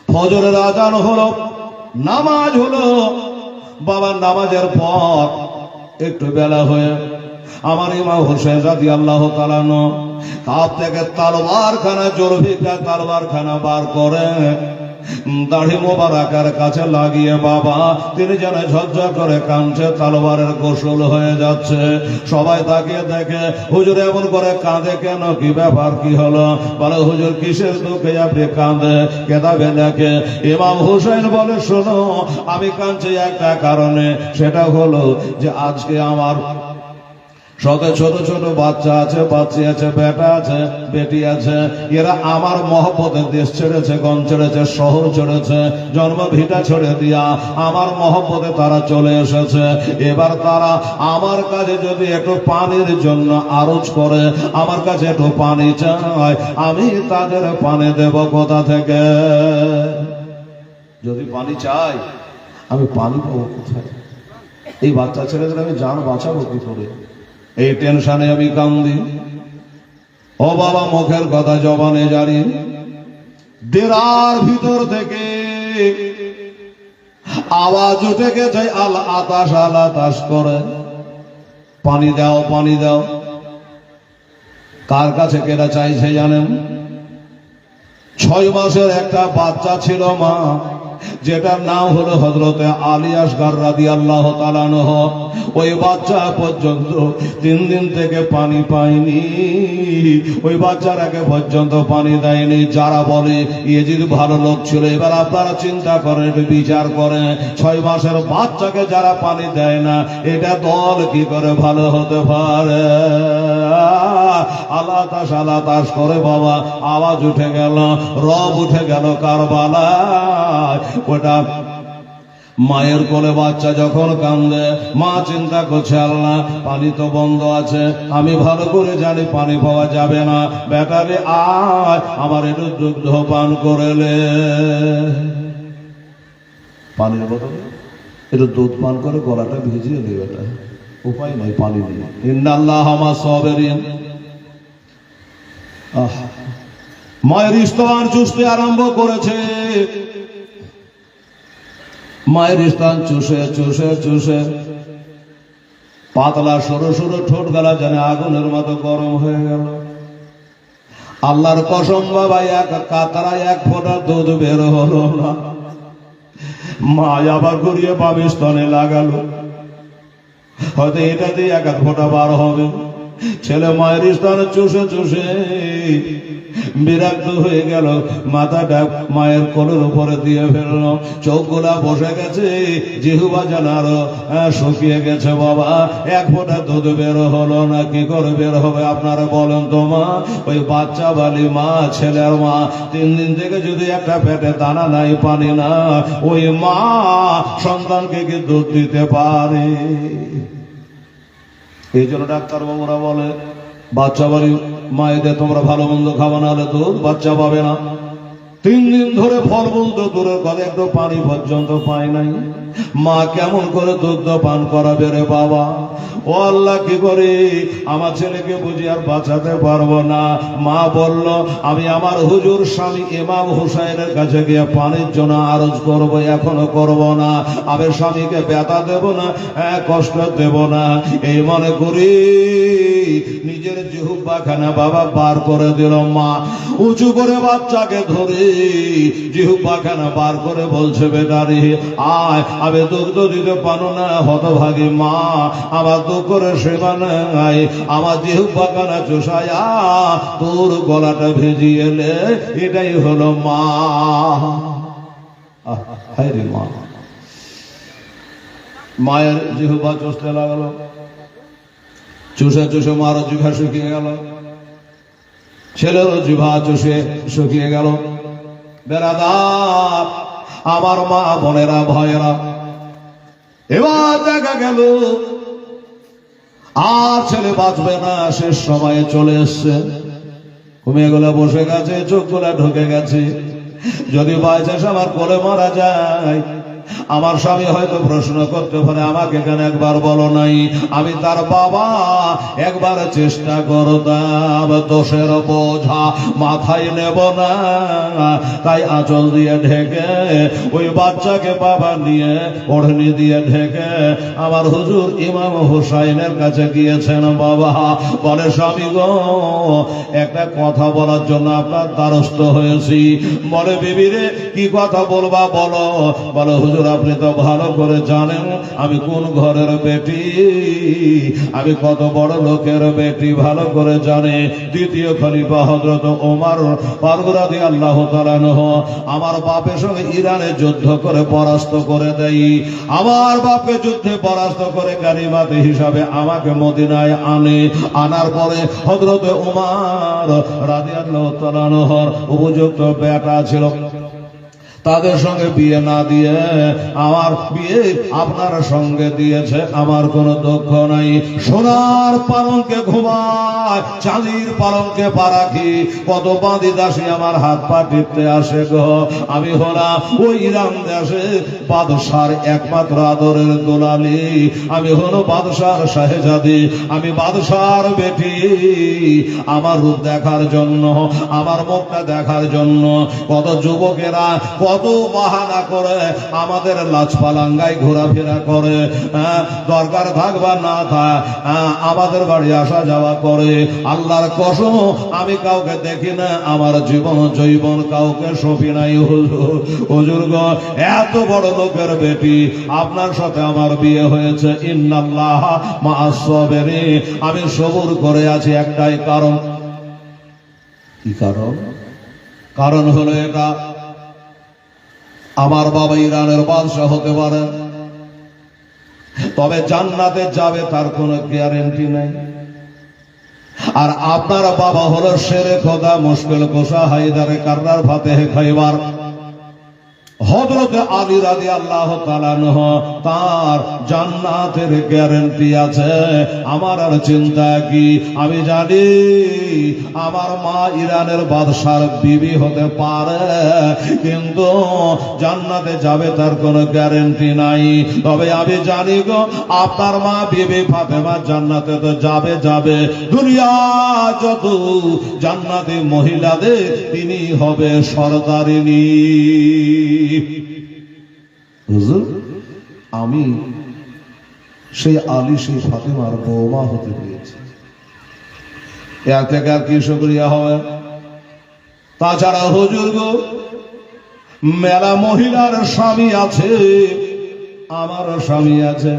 ফজরের আজান হলো, নামাজ হলো। বাবা নামাজের পর একটু বেলা হয়ে আমার ইমাম হোসেন রাদিয়াল্লাহু তাআলা আনহু কাপ থেকে তলোয়ারখানা, জলভিকা তলোয়ারখানা বার করে দাড়ি মোবারকের কাছে লাগিয়ে বাবা তিনি যেন ঝরঝর করে কাঁদছে, তলোয়ারের গোসল হয়ে যাচ্ছে। সবাই তাকিয়ে দেখে, হুজুর এমন করে কাঁদে কেন? কি ব্যাপার, কি হলো? বলে হুজুর কিসের দুঃখে আপনি কাঁদে? কেঁদাবে নাকি? ইমাম হোসেন বলে, শোনো, আমি কাঁদছি একটা কারণে, সেটা হলো যে আজকে আমার শত ছোট ছোট বাচ্চা আছে, বাচ্চি আছে, বেটা আছে, বেটি আছে। এরা আমার মহব্বতের দেশ ছেড়েছে, গণ ছেড়েছে, শহর ছেড়েছে, জন্ম ভিটা ছেড়ে দিয়া আমার মহব্বতে তারা চলে এসেছে। এবার তারা আমার কাছে যদি একটু পানির জন্য আরজ করে, আমার কাছে একটু পানি চায়, আমি তাদের পানি দেব কোথা থেকে? যদি পানি চাই, আমি পানি পাবো কোথায়? এই বাচ্চা ছেলেদের আমি জান বাঁচাবো কি করে? এই টেনশনে আমি কান্দি। ও বাবা, মুখের কথা জবানে জারি। দেরার ভিতর থেকে আওয়াজ উঠে গেছে, আল আতাশ করে, পানি দাও, পানি দাও। কার কাছে কেনা চাইছে জানেন? 6 মাসের একটা বাচ্চা ছিল মা, যেটার নাম হলো হযরতে আলী আসগর রাদিয়াল্লাহু তাআলা আনহু। ওই বাচ্চা পর্যন্ত 3 দিন থেকে পানি পায়নি। ওই বাচ্চার আগে পর্যন্ত পানি দেয়নি। যারা বলে ইয়েজিদ ভালো লোক ছিল, এবার আপনারা চিন্তা করেন, একটু বিচার করেন, 6 মাসের বাচ্চাকে যারা পানি দেয় না, এটা দল কি করে ভালো হতে পারে? আল্লাহ তাশ করে বাবা আওয়াজ উঠে গেল, রব উঠে গেল কারবালায়। ওটা মায়ের কোলে বাচ্চা যখন কান্দে, মা চিন্তা করছে, আল্লাহ পানি তো বন্ধ আছে, আমি ভালো করে জানি পানি পাওয়া যাবে না, বেটারে আয় আমার একটু দুগ্ধ পান করেলে। পানির বদলে একটু দুধ পান করে গলাটা ভিজিয়ে নে বেটা, উপায় নাই, পানি নেই। ইন্নাল্লাহ মা সাবিরিন। মায়ের স্তন চুষতে আরম্ভ করেছে। মায়ের স্তন চুষে চুষে চুষে পাতলা সরু সরু ঠোঁট গলা যেন আগুনের মতো গরম হয়ে গেল। আল্লাহর কসম বাবা, এক কাতরায় 1 ফোঁটা দুধ বের হলো না। মা আবার ঘুরিয়ে বাম স্তনে লাগালো, হয়তো এটা দিয়ে 1 ফোঁটা বার হবে। ছেলে মায়ের স্তনে চুষে চুষে বিরক্ত হয়ে গেল, মাথাটা মায়ের কোলের উপরে দিয়ে ফেলল, চোখগুলা বসে গেছে, জিহ্বা যেন আরো শুকিয়ে গেছে। বাবা, এক ফোঁটা দুধ বের হলো না, কি করে বের হবে আপনারা বলেন তো মা? ওই বাচ্চা বালি মা, ছেলের মা, 3 দিন থেকে যদি একটা পেটে দানা নাই, পানি না, ওই মা সন্তানকে কি দুধ দিতে পারে? এই জন্য ডাক্তার বাবুরা বলে বাচ্চা বাড়ি মায়েদের তোমরা ভালো মন্দ খাওয়া, না হলে দুধ বাচ্চা পাবে না। 3 দিন ধরে ফল বলতো দূরের কথা, একটু পানি পর্যন্ত পায় নাই। মা কেমন করে দুধ পান করাবে রে বাবা? ও আল্লাহ, কি করে আমার ছেলেকে বুঝি আর বাঁচাতে পারবো না। মা বলল, আমি আমার হুজুর স্বামী ইমাম হুসাইনের কাছে গিয়ে পানির জন্য আরজ করব, এখনো করব না। আমি স্বামীকে ব্যথা দেব না, কষ্ট দেব না, এই মনে করি নিজের জিহ্বাখানা বাবা বার করে দিল। মা উঁচু করে বাচ্চাকে ধরে জিহ্বাখানা বার করে বলছে, বেটারি আয়, আমি দুগ্ধ দিতে পারো না। হতভাগী মা আমার দুঃখ করে সেবা নাই, আমার জিহ্বাখানা চুষায়া তোর গলাটা ভেজিয়ে এলে, এটাই হলো মা। হায় রে মা! মায়ের জিহ্বা চুষতে লাগলো, চুষে চুষে মারও জিভা শুকিয়ে গেল, ছেলেরও জিভা চুষে শুকিয়ে গেল। বেরাদার আমার মা বোনেরা ভয়েরা, এবার দেখা গেল আর ছেলে বাঁচবে না, শেষ সময়ে চলে এসছে। ঘুমিয়ে গেলে বসে গেছে, চোখ গুলা ঢুকে গেছে। যদি বাইচান্স আমার কোলে মারা যায়, আমার স্বামী হয়তো প্রশ্ন করতে পারে, আমাকে কেন একবার বলো নাই? আমি তার বাবা, একবার চেষ্টা করতাম, দোষের বোঝা মাথায় নেব না, তাই আঁচল দিয়ে ঢেকে ওই বাচ্চাকে বাবা নিয়ে ওড়নি দিয়ে ঢেকে আমার হুজুর ইমাম হুসাইনের কাছে গিয়েছেন। বাবা বলে, স্বামী গো, একটা কথা বলার জন্য আপনার দ্বারস্থ হয়েছি। বলে, বিবিরে কি কথা বলবা বলো? বলো, হুজুর আপনি তো ভালো করে জানেন আমি কোন ঘরের বেটি, আমি কত বড় লোকের বেটি, ভালো করে জানে। দ্বিতীয় খলিফা হযরত ওমর ফারুক রাদিয়াল্লাহু তাআলা আনহু আমার বাপের সঙ্গে ইরানে যুদ্ধ করে পরাস্ত করে দেয়। আমার বাপকে যুদ্ধে পরাস্ত করে গানিমত হিসাবে আমাকে মদিনায় আনে। আনার পরে হযরত ওমর রাদিয়াল্লাহু তাআলা আনহুর উপযুক্ত বেটা ছিল, তাদের সঙ্গে বিয়ে না দিয়ে আমার বিয়ে আপনার সঙ্গে দিয়েছে, আমার কোনো দুঃখ নাই। সোনার পালঙ্কে ঘুমায়, চাঁদির পালঙ্কে পা রাখি, কত বাঁধি দাসী আমার হাত পা টিপতে আসে গো। আমি হলাম ওই ইরান দেশে বাদশার একমাত্র আদরের দোলালি, আমি হলো বাদশার শাহজাদি, আমি বাদশার বেটি। আমার রূপ দেখার জন্য, আমার মুখটা দেখার জন্য কত যুবকেরা কত বাহানা করে আমাদের লাজপালাঙ্গায় ঘোরাফেরা করে, দরকার থাকবা না থাক আমাদের বাড়ি আসা যাওয়া করে। আল্লাহর কসম আমি কাউকে দেখি না, আমার জীবন জৈবন কাউকে সফি নাই। হুজুর গো, এত বড় লোকের বেটি, আপনার সাথে আমার বিয়ে হয়েছে। ইন্নাল্লাহ মা'আস সাবিরিন, আমি সবুর করে আছি একটাই কারণ। কি কারণ? কারণ হলো এটা, আমার বাবা ইরানের বাদশাহ হতে পারে, তবে জান্নাতে যাবে তার কোনো গ্যারান্টি নাই। আর আপনার বাবা হলো শেরে খোদা মুশকিল কোষা হায়দারে কাররার ফাতেহে খাইবার হযরত আলী রাদিয়াল্লাহু তাআলা আনহু, তার জান্নাতের গ্যারান্টি আছে। আমার আর চিন্তা কি? আমি জানি আমার মা ইরানের বাদশার বিবি হতে পারে, কিন্তু জান্নাতে যাবে তার কোনো গ্যারান্টি নাই। তবে আমি জানি গো, আপনার মা বিবি ফাতেমা জান্নাতে তো যাবে যাবে। দুনিয়া যত জান্নাতি মহিলাদের তিনি হবে সরদারিনী। হুজুর, আমি সেই আলী সেই ফাতেমার বৌমা হতে পেরেছি, এর থেকে আর কি শুকরিয়া হবে? তাছাড়া হুজুর গো, মেলা মহিলার স্বামী আছে, আমারও স্বামী আছে।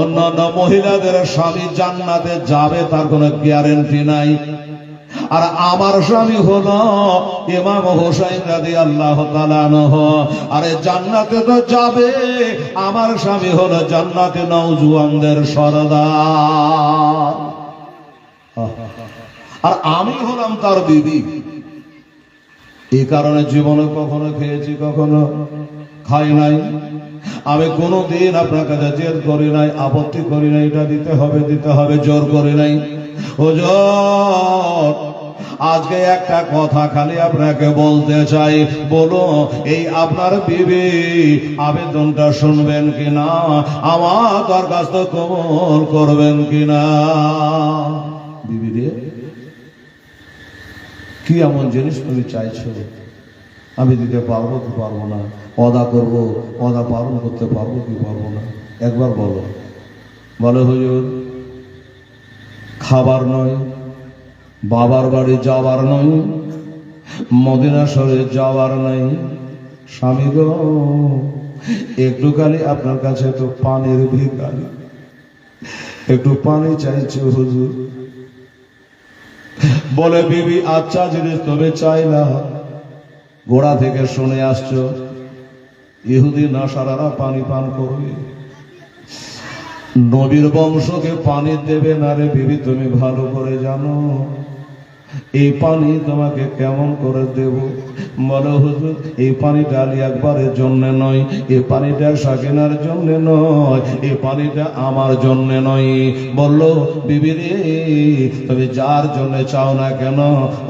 অন্যান্য মহিলাদের স্বামী জান্নাতে যাবে তার কোনো গ্যারান্টি নাই। আর আমার স্বামী হলো ইমাম হোসেন রাদিয়াল্লাহু তাআলা আনহু। আরে জান্নাতে তো যাবে, আমার স্বামী হলো জান্নাতে নওজোয়ানদের সরদার, আর আমি হলাম তার বিবি। এই কারণে জীবনে কখনো খেয়েছি, কখনো খাই নাই। আমি কোনোদিন আপনার কাছে জেদ করি নাই, আপত্তি করি নাই, এটা দিতে হবে দিতে হবে, জোর করি নাই। হুজুর আজকে একটা কথা খালি আপনাকে বলতে চাই, বলো এই আপনার বিবি আবেদনটা শুনবেন কিনা, আমার দরখাস্ত কবুল করবেন কিনা? বিবি রে, কি এমন জিনিস তুমি চাইছো, আমি দিতে পারবো কি পারবো না, অদা করবো, অদা পালন করতে পারবো কি পারবো না, একবার বলো। বলে হুজুর খাবার নয়, বাবার বাড়ি যাওয়ার নয়, মদিনা শরীফ যাওয়ার নাই, স্বামী গো একটু খালি আপনার কাছে তো পানির ভিখারি, একটু পানি চাইছে হুজুর। বলে বিবি আচ্ছা জিনিস তবে চাইলা, গোড়া থেকে শুনে আসছো ইহুদি নাসারারা পানি পান করবে, নবীর বংশকে পানি দেবে না রে বিবি, তুমি ভালো করে জানো। এই পানি তোমাকে কেমন করে দেব? বলো হুজুর এই পানিটা আলী আকবরের জন্য নয়, এই পানিটা সাকিনার জন্য নয়, এই পানিটা আমার জন্য নয়। বললো বিবি রে তুমি যার জন্য চাও না কেন,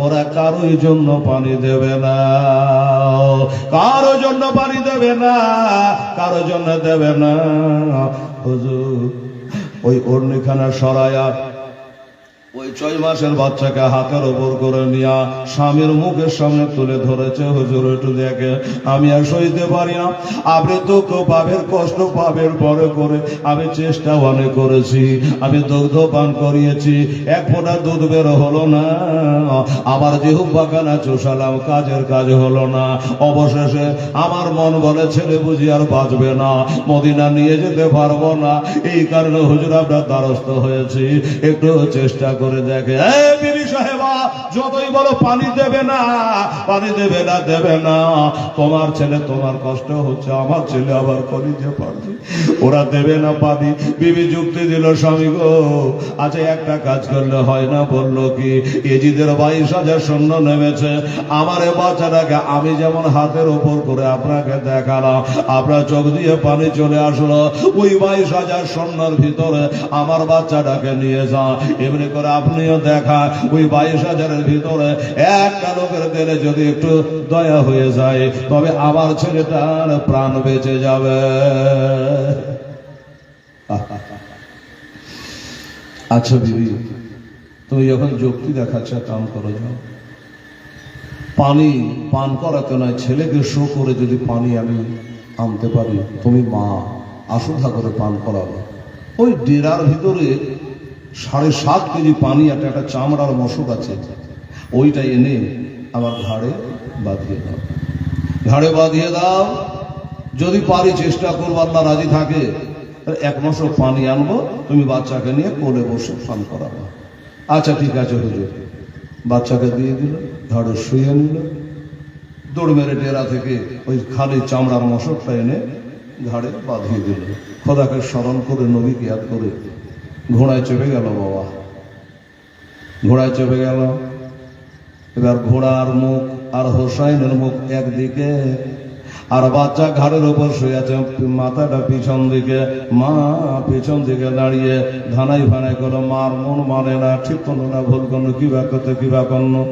ওরা কারোর জন্য পানি দেবে না, কারো জন্য পানি দেবে না, কারো জন্য দেবে না। হুজুর ওই ওড়নিখানা সরায়া ওই 6 মাসের বাচ্চাকে হাতের ওপর করে নিয়া স্বামীর মুখের সামনে তুলে ধরেছে। হুজুর একটু দেখে, আমি আর সইতে পারি না, আপনি দুঃখ পাবেন, কষ্ট পাবেন, পরে করে আমি চেষ্টা অনেক করেছি, আমি দুগ্ধ পান করিয়েছি, এক ফোঁটা দুধ বের হলো না, আমার জিহ্বাখানা চুষালাম, কাজের কাজ হলো না। অবশেষে আমার মন বলে ছেলে বুঝি আর বাঁচবে না, মদিনা নিয়ে যেতে পারবো না, এই কারণে হুজুর আপনার দ্বারস্থ হয়েছি, একটু চেষ্টা করে দেখে। বিবি সাহেবা যতই বলো পানি দেবে না, পানি দেবে না, দেবে না, তোমার ছেলে তোমার কষ্ট হচ্ছে, আমার ছেলে আবার কলিজে পারছে, ওরা দেবে না পানি। বিবি যুক্তি দিল, স্বামী গো আচ্ছা একটা কাজ করলে হয় না? বললো কি, এজিদের 22,000 সৈন্য নেমেছে, আমার এ বাচ্চাটাকে আমি যেমন হাতের ওপর করে আপনাকে দেখালাম, আপনার চোখ দিয়ে পানি চলে আসলো, ওই 22,000 সৈন্যর ভিতরে আমার বাচ্চাটাকে নিয়ে যান, এমনি করে আপনিও দেখা, ওই 22,000-এর ভিতরে একটা লোকের দিলে যদি একটু দয়া হয়ে যায়, তবে আমার ছেলেটার প্রাণ বেঁচে যাবে। আচ্ছা বিবি তুমি যখন যুক্তি দেখাচ্ছ, কাম করো, যাও পানি পান করাতে নয়, ছেলেকে শো করে যদি পানি আমি আনতে পারি, তুমি মা আশুধা করে পান করাবে। ওই ডেরার ভিতরে 7.5 কেজি পানি, একটা চামড়ার মশক আছে, ওইটা এনে আমার ঘাড়ে বাঁধিয়ে দাও, ঘাড়ে বাঁধিয়ে দাও, যদি পারি চেষ্টা করবো, আল্লাহ রাজি থাকে 1 মশক পানি আনবো, তুমি বাচ্চাকে নিয়ে কোলে বসে পান করাবো। আচ্ছা ঠিক আছে হুজুর। বাচ্চাকে দিয়ে দিল, ঘাড়ে শুয়ে নিল, দৌড় মেরে ডেরা থেকে ওই খালি চামড়ার মশকটা এনে ঘাড়ে বাঁধিয়ে দিল। খোদাকে স্মরণ করে, নবীকে ইয়াদ করে ঘোড়ায় চেপে গেল। বাবা ঘোড়ায় চেপে গেল। এবার ঘোড়ার মুখ আর হোসাইনের মুখ একদিকে, আর বাচ্চা ঘাড়ের উপর শুয়ে আছে, মাথাটা পিছন দিকে, মা পিছন দিকে দাঁড়িয়ে ধানাই ফানাই করো, মার মন মানে না, ঠিক করলো না, ভুল করলো, কিবা করতে কিবা করলো,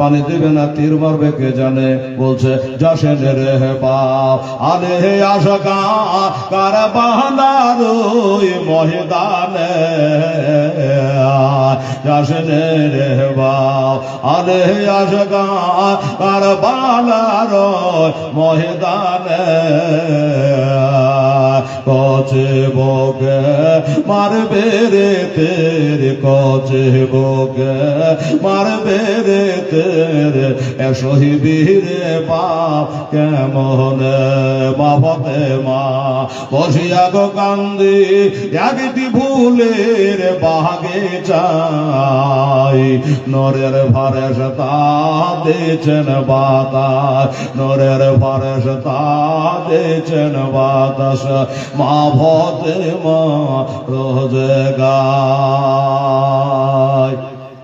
পানি দেবে না, তীর মারবে কে জানে। বলছে যাসেন রে বাপ আলে হে আশকা কার বাহানার ময়দানে, যাসেন রে বাপ আলে হে আশকা কার বাহানার ময়দানে, কচে বকে মারবে রে তেরে, কচে বকে মারবে রে তেরে, শহীদে বাপ কেমন বাপতে মা বসিয়া গো কান্দি, একটি ভুলের বাগে চাই নরের ফারেশতা দিয়েছেন বাতাস নরের ফারেশতা দিয়েছেন বাতাস মা ফাতেমা রোজে গায়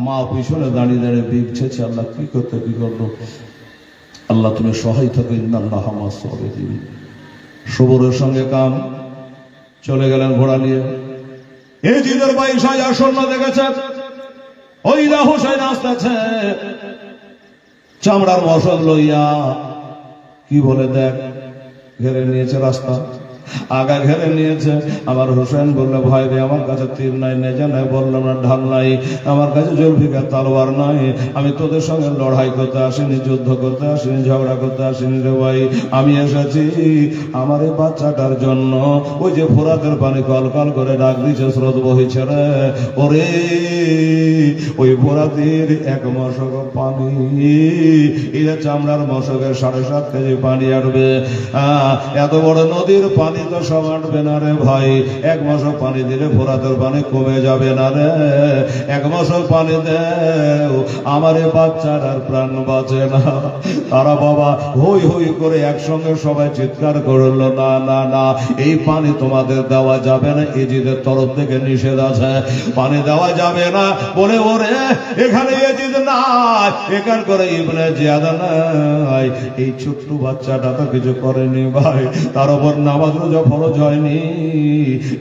মা পিছনে দাঁড়িয়ে দাঁড়িয়ে বিগছেছে আল্লাহ কি করলো আল্লাহ তুমি সহায় থাকো ইন্নাল্লাহ মা'আস সাবিরিন সবরের সঙ্গে কাম চলে গেলেন ঘোড়া নিয়ে এজিদের 22,000 সৈন্য দেখেছে ওই না হোসেন আসতেছে চামড়ার মশক লইয়া কি বলে দেখ ঘেরে নিয়েছে রাস্তা আগা ঘেরে নিয়েছে আমার হোসেন বললো ভাই রে আমার কাছে তীর নাই নেজা নাই বললাম না ঢাল নাই আমার কাছে জলফিকার তলোয়ার নাই আমি তোদের সঙ্গে লড়াই করতে আসিনি যুদ্ধ করতে আসিনি ঝগড়া করতে আসিনি রে ভাই আমি এসেছি আমার এই বাচ্চাটার জন্য ওই যে ফোরাতের পানি কলকল করে ডাক দিচ্ছে স্রোত বহিছে রে ওরে ওই ফোরাতের 1 মশক পানি এটা চামড়ার মশকের 7.5 কেজি পানি আটবে এত বড় নদীর পানি তো সব আটবে না রে ভাই 1 মশক পানি দিলে ফোরাতের পানি কমে যাবে না রে 1 মশক পানি দেও আমার এই বাচ্চার আর প্রাণ বাঁচে না তারা বাবা হই হই করে একসঙ্গে সবাই চিৎকার করলো না না না এই পানি তোমাদের দেওয়া যাবে না এজিদের তরফ থেকে নিষেধ আছে পানি দেওয়া যাবে না বলে ওরে এখানে এজিদ নাই এখান করে ইবনে জিয়াদ নাই এই ছোট্ট বাচ্চাটা তো কিছু করেনি ভাই তার উপর নামাজ রোজা ফরজ হয়নি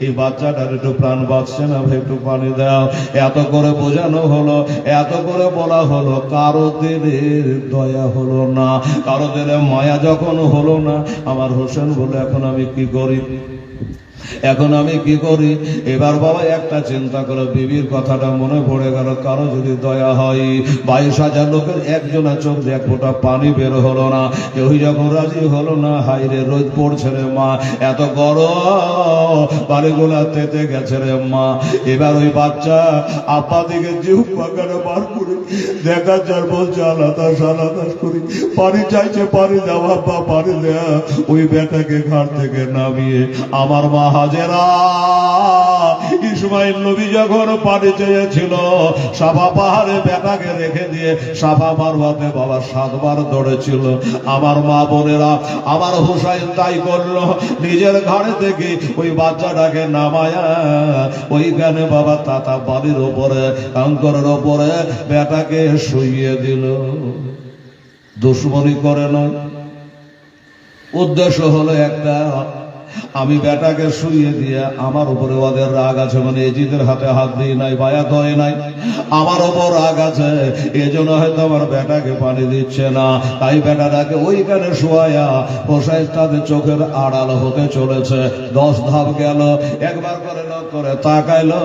এই বাচ্চাটার একটু প্রাণ বাঁচছে না ভাই একটু পানি দাও এত করে বোঝানো হলো এত করে বলা হলো কারো দিলের দয়া হলো না কারো দিলে মায়া যখন হলো না আমার হোসেন বলে এখন আমি কি করি এবার বাবা একটা চিন্তা করো বিবির কথাটা মনে পড়ে গেল কারো যদি দয়া হয় 22,000 লোকের একজনের চোখ দিয়ে 1 ফোঁটা পানি বের হলো না কেউ যখন রাজি হলো না হাইরে রোদ পড়ছে রে মা এত গরম বাড়িগুলা তেতে গেছে রে মা এবার ওই বাচ্চা আপা দিকে জিভ পাকানো বার করে দেখা যার বলছে আলাদাস করি পানি চাইছে পানি দেওয়া বা পানি দেয়া ওই বেটাকে ঘাট থেকে নামিয়ে আমার মা হাজেরা ইসমাইল নবী যখন পানি চেয়েছিল সাফা পাহাড়ে বেটাকে রেখে দিয়ে সাফা মারওয়াতে বাবা 7 বার দৌড়েছিল আমার মা বোনেরা আমার হুসাইন তাই করলো নিজের ঘাড়ে থেকে ওই বাচ্চাটাকে নামায়া ওইখানে বাবা তাতা বাড়ির উপরে কাঙ্করের উপরে বেটাকে শুইয়ে দিল দুশ্মনী করে নয় উদ্দেশ্য হলো একটা আমি বেটাকে শুইয়ে দিয়ে আমার উপরে ওদের রাগ আছে মানে এজিদের হাতে হাত দিয়ে নাই বায়াত হয় নাই আমার উপর রাগ আছে এজন্য হয়তো আমার বেটাকে পানি দিচ্ছে না তাই বেটাটাকে ওইখানে শুয়ায়া পোষায় তাদের চোখের আড়াল হতে চলেছে 10 ধাপ গেল একবার করে লক করে তাকাইলো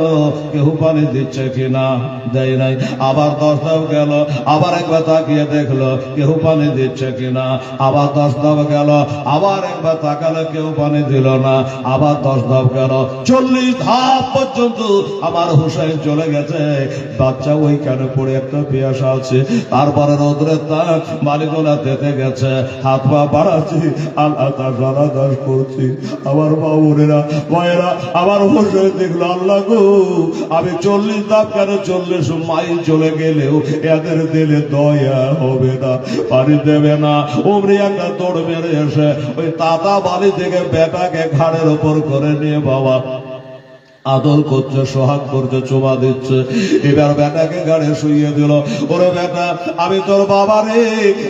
কেউ পানি দিচ্ছে কিনা দেয় নাই আবার 10 ধাপ গেল আবার একবার তাকিয়ে দেখলো কেউ পানি দিচ্ছে কিনা আবার 10 ধাপ গেল আবার একবার তাকালো কেউ পানি দিল না আবার 10 ধাপ গেল 40 ধাপ পর্যন্ত আমার হুসাইন চলে গেছে বাচ্চা ওইখানে পড়ে একটা পিয়াসা আছে তারপরে রোদ্রের তাপ মালিকোলা তেতে গেছে হাত পা বাড়াচ্ছি আল্লাহ তাআলা দাস করছি আমার বাবুরেরা ভাইয়েরা আমার হুসাইন দেখলো আল্লাহ গো আমি 40 ধাপ কেন 40 মাইল চলে গেলেও এদের দিলে দয়া হবে না পানি দেবে না ওমরি একটা দৌড় মেরে এসে ওই তাতা বাড়ি থেকে বেটাকে ঘাড়ের উপর করে নিয়ে বাবা আদর করছে সোহাগ করছে চুমা দিচ্ছে এবার বেটাকে গাড়ে শুইয়ে দিল ওরে বেটা আমি তোর বাবা রে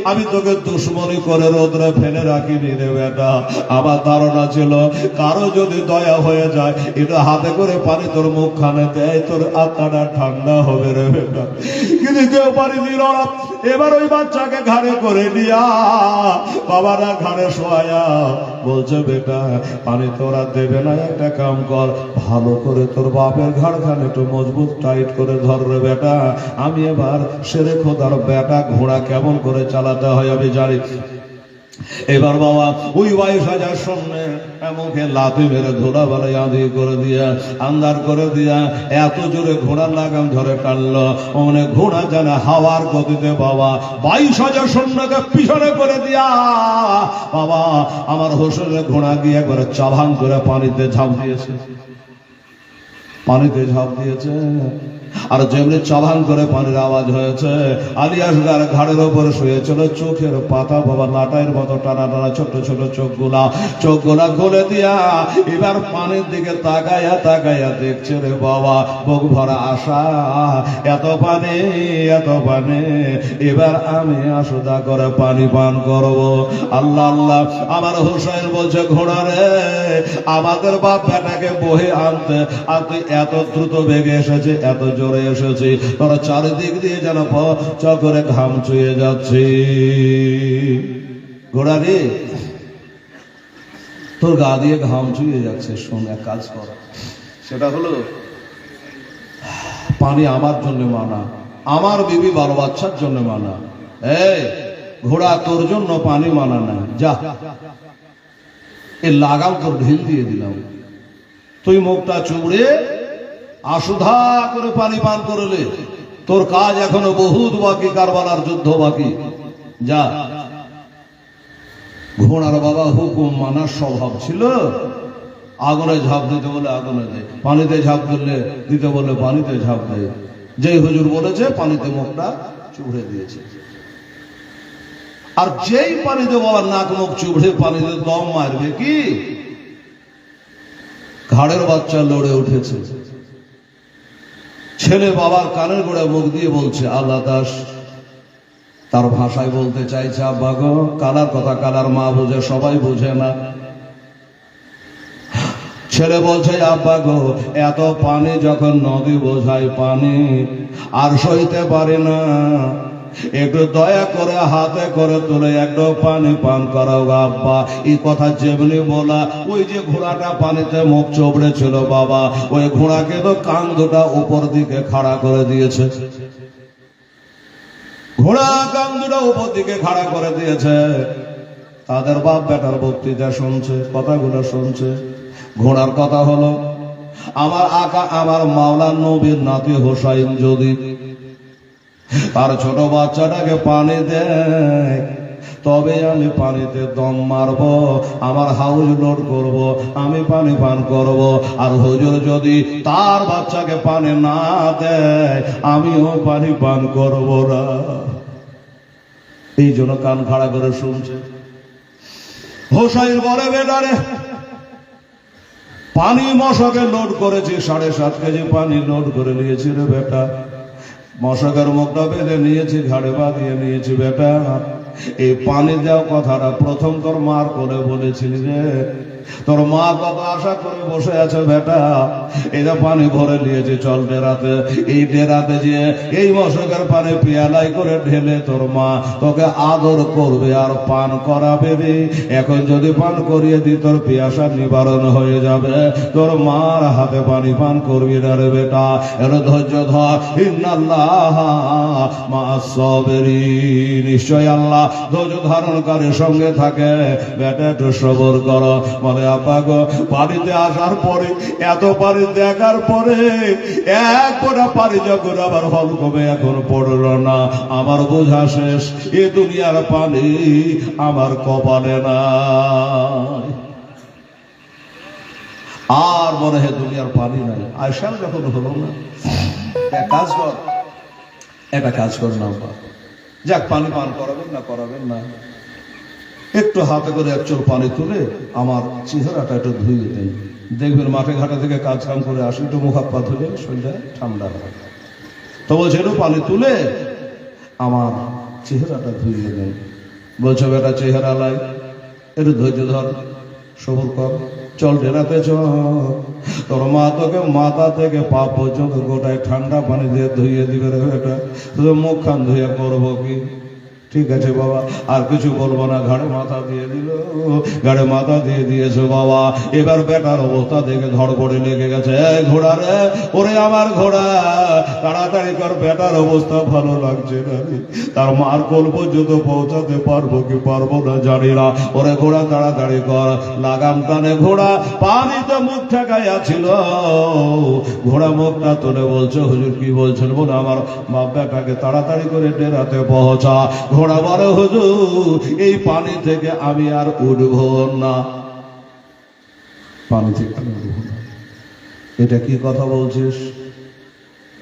আমি তোকে দুশ্মনী করে রোদ্রে ফেলে রাখিনি রে বেটা আমার ধারণা ছিল কারো যদি দয়া হয়ে যায় এটা হাতে করে পানি তোর মুখখানে দেয় তোর আত্মাটা ঠান্ডা হবে রে বেটা কিন্তু কেউ পানি দিল না এবার ওই বাচ্চাকে ঘাড়ে করে নিয়া বাবারা ঘাড়ে শোয়া বলছে বেটা পানি তোরা দেবে না একটা কাম কর ভালো করে তোর বাপের ঘাড়খানে একটু মজবুত টাইট করে ধর রে বেটা আমি এবার সেরে খোদার বেটা ঘোড়া কেমন করে চালাতে হয় আমি জানি এবার বাবা ওই 22,000 সৈন্যের মুখে লাথি মেরে ঘোড়া বালাই আঁধি করে দিয়া আন্দার করে দিয়া এত জোরে ঘোড়ার লাগাম ধরে টানলো মানে ঘোড়া জানে হাওয়ার গতিতে বাবা 22,000 সৈন্যকে পিছনে করে দিয়া বাবা আমার হোসেনের ঘোড়া দিয়ে করে চাভান করে পানিতে ঝাঁপ দিয়েছে আর যেমনি চাভান করে পানির আওয়াজ হয়েছে, আলী আসগার ঘাড়ের ওপর শুয়েছিল, চোখের পাতা বাবা লাটাইয়ের মতো টানা টানা ছোট ছোট চোখগুলা খুলে দিয়া এবার পানির দিকে তাকাইয়া তাকাইয়া দেখছে রে বাবা, বুক ভরা আশা, এত পানি এত পানি, এবার আমি আসুদা করে পানি পান করব। আল্লাহ আল্লাহ, আমার হুসাইন বলছে, ঘোড়া রে, আমাদের বাপ বেটাকে বহে আনতে আর তুই এত দ্রুত বেগে এসেছে, এত জোরে এসেছি, তোরা চারিদিক দিয়ে যেন চকরে ঘাম চুয়ে যাচ্ছি। ঘোড়া রে, তোর গা দিয়ে ঘাম চুয়ে যাচ্ছে, শোন এক কাজ কর, সেটা হলো পানি আমার জন্য মানা, আমার বিবি বারো বাচ্চার জন্য মানা। এই ঘোড়া, তোর জন্য পানি মানা নাই, যা এ লাগাম তোর ঢিল দিয়ে দিলাম, তুই মুখটা চুবড়ে আশুধা করে পানি পান করলে, তোর কাজ এখনো বহুত বাকি, কারবালার যুদ্ধ বাকি, যা। ঘোড়ার বাবা হুকুম মানার স্বভাব ছিল, আগুনে ঝাঁপ দিতে বলে আগুনে দেয়, পানিতে ঝাঁপ দিতে বলে পানিতে ঝাঁপ দেয়, যে হুজুর বলেছে পানিতে মুখটা চুবড়ে দিয়েছে। আর যেই পানিতে বাবার নাক মুখ চুবড়ে পানিতে দম মারবে, কি ঘাড়ের বাচ্চা লড়ে উঠেছে, ছেলে বাবার কানের গোড়ায় মুখ দিয়ে বলছে আল্লাহ দাস, তার ভাষায় বলতে চাইছে, আব্বা গো, কালার কথা কালার মা বুঝে, সবাই বুঝে না। ছেলে বলছে, আব্বা গো, এত পানি যখন নদী বোঝায় পানি আর সইতে পারি না, একটু দয়া করে হাতে করে তুলে একটু পানি পান করাও আব্বা। এই কথা যেমনি বলা, ওই যে ঘোড়াটা পানিতে মুখ চোবড়ে ছিল বাবা, ওই ঘোড়াকে তো কান দুটা উপর দিকে খাড়া করে দিয়েছে, ঘোড়া কান দুটা উপর দিকে খাড়া করে দিয়েছে। তাদের বাপ বেটার বক্তৃতা শুনছে, কথাগুলো শুনছে। ঘোড়ার কথা হলো, আমার আকা আমার মাওলা নবীর নাতি হোসাইন যদি তার ছোট বাচ্চাটাকে পানি দেয়, তবে আমি পানিতে দম মারব, আমার হাউজ লোড করব, আমি পানি পান করব। আর হুজুর যদি তার বাচ্চাকে পানি না দেয়, আমিও পানি পান করব না। এই জন্য কান খাড়া করে শুনছে। হোসাইন বলে, বেটারে, পানি মশকে লোড করেছি, 7.5 কেজি পানি লোড করে নিয়েছি রে বেটা, মশকের মুখটা বেঁধে নিয়েছি, ঘাড়ে বাঁধিয়ে নিয়েছি বেটা। এই পানি দেওয়া কথাটা প্রথম তোর মার করে বলেছিলি রে, তোর মা কত আশা করে বসে আছে বেটা, এটা পানি ভরে নিয়েছে, চল ডেরাতে। এই ডেরাতে যে এই মশকের পানি পিয়ালাই করে ঢেলে তোর মা তোকে আদর করবে আর পান করাবে রে। এখন যদি পান করিয়ে দি, তোর পিয়াসা নিবারণ হয়ে যাবে, তোর মার হাতে পানি পান করবি না রে বেটা। এর ধৈর্য ধর, ইন্নাল্লাহ মা'আস সাবিরিন, নিশ্চয় আল্লাহ ধৈর্য ধারণকারীর সঙ্গে থাকে। বেটা একটু সবর করো। বলে, আব্বা গো, পানিতে আসার পরে, এত পানি দেখার পরে, এক ফোঁটা পানি যখন আবার হল কমে এখন পড়লো না, আমার বোঝা শেষ, এ দুনিয়ার পানি আমার কপালে না। আর মনে হয় দুনিয়ার পানি নাই। আয়সাল যখন হলো না, একটা কাজ কর না, যাক, পানি পান করাবেন না করাবেন না, একটু হাতে করে এক চোর পানি তুলে আমার চেহারাটা একটু ধুয়ে দেন, দেখবেন মাঠে ঘাটে থেকে কাজ কাম করে আসি, একটু মুখ হাত পা ধুলে শরীরটা ঠান্ডা হয়। তো বলছে, একটু পানি তুলে আমার চেহারাটা ধুয়ে দেন। বলছে, বেটা চেহারা লাই, একটু ধৈর্য ধর, সবর কর, চল ডেরাতে চল, তোর মা তোকে মাথা থেকে পা পর্যন্ত গোটায় ঠান্ডা পানি দিয়ে ধুইয়ে দিবে রে বেটা, শুধু মুখ খান ধুয়ে করবো কি? ঠিক আছে বাবা, আর কিছু বলবো না। ঘাড়ে মাথা দিয়ে দিল, ঘাড়ে মাথা দিয়ে দিয়েছে বাবা। এবার বেটার অবস্থা দেখে ধড়পড়ে লেগে গেছে। ঘোড়া রে, ওরে আমার ঘোড়া, তাড়াতাড়ি কর, বেটার অবস্থা ভালো লাগছে না, তার মার কোল পর্যন্ত পৌঁছাতে পারবো কি পারবো না জানি না। ওরে ঘোড়া, তাড়াতাড়ি কর। লাগাম টানে ঘোড়া পানিতে মুখ ঠেকাইয়া ছিল, ঘোড়া মুখটা তুলে বলছে, হুজুর কি বলছেন? বলে, আমার বাপ বেটাকে তাড়াতাড়ি করে ডেরাতে পৌঁছা। ঘোড়া বলে, হুজুর, এই পানি থেকে আমি আর উঠব না, পানি থেকে আমি উঠব না। এটা কি কথা বলছিস?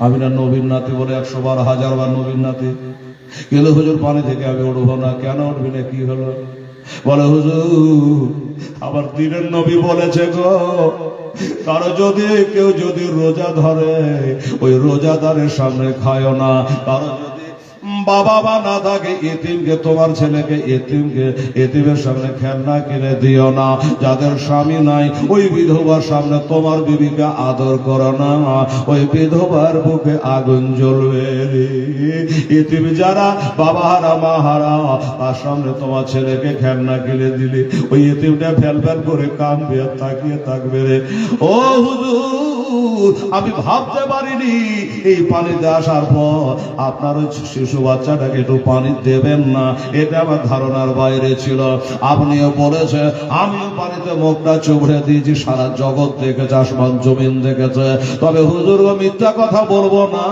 আমি না নবীর নাতি বলে 100 বার 1000 বার নবীর নাতি, কিন্তু হুজুর পানি থেকে আমি উঠবো না। কেন উঠবি না? কি হলো? বলে হুজুর আবার দিনের নবী বলেছে গো, কারো যদি কেউ যদি রোজা ধরে ওই রোজাদারের সামনে খায় না। কারো যদি বাবা মা না থাকে এতিমকে, তোমার ছেলেকে এতিমের সামনে খেলনা কিনে দিও না। যাদের স্বামী নাই ওই বিধবার সামনে তোমার বিবিকে আদর করো না, ওই বিধবার বুকে আগুন জ্বলবে। এতিম যারা বাবা হারা মা হারা তার সামনে তোমার ছেলেকে খেলনা কিনে দিলে ওই এতিমটা ফেল ফেল করে কাঁদবে আর তাকিয়ে থাকবে রে। ও হুজুর আমি ভাবতে পারিনি এই পানিতে আসার পর আপনার ওই শিশু বাচ্চাটাকে একটু পানি দেবেন না, এটা আমার ধারণার বাইরে ছিল। আপনিও বলেছে, আমিও পানিতে মুখটা চুবড়ে দিয়েছি, সারা জগৎ দেখেছে, আসমান জমিন দেখেছে। তবে হুজুর মিথ্যা কথা বলবো না,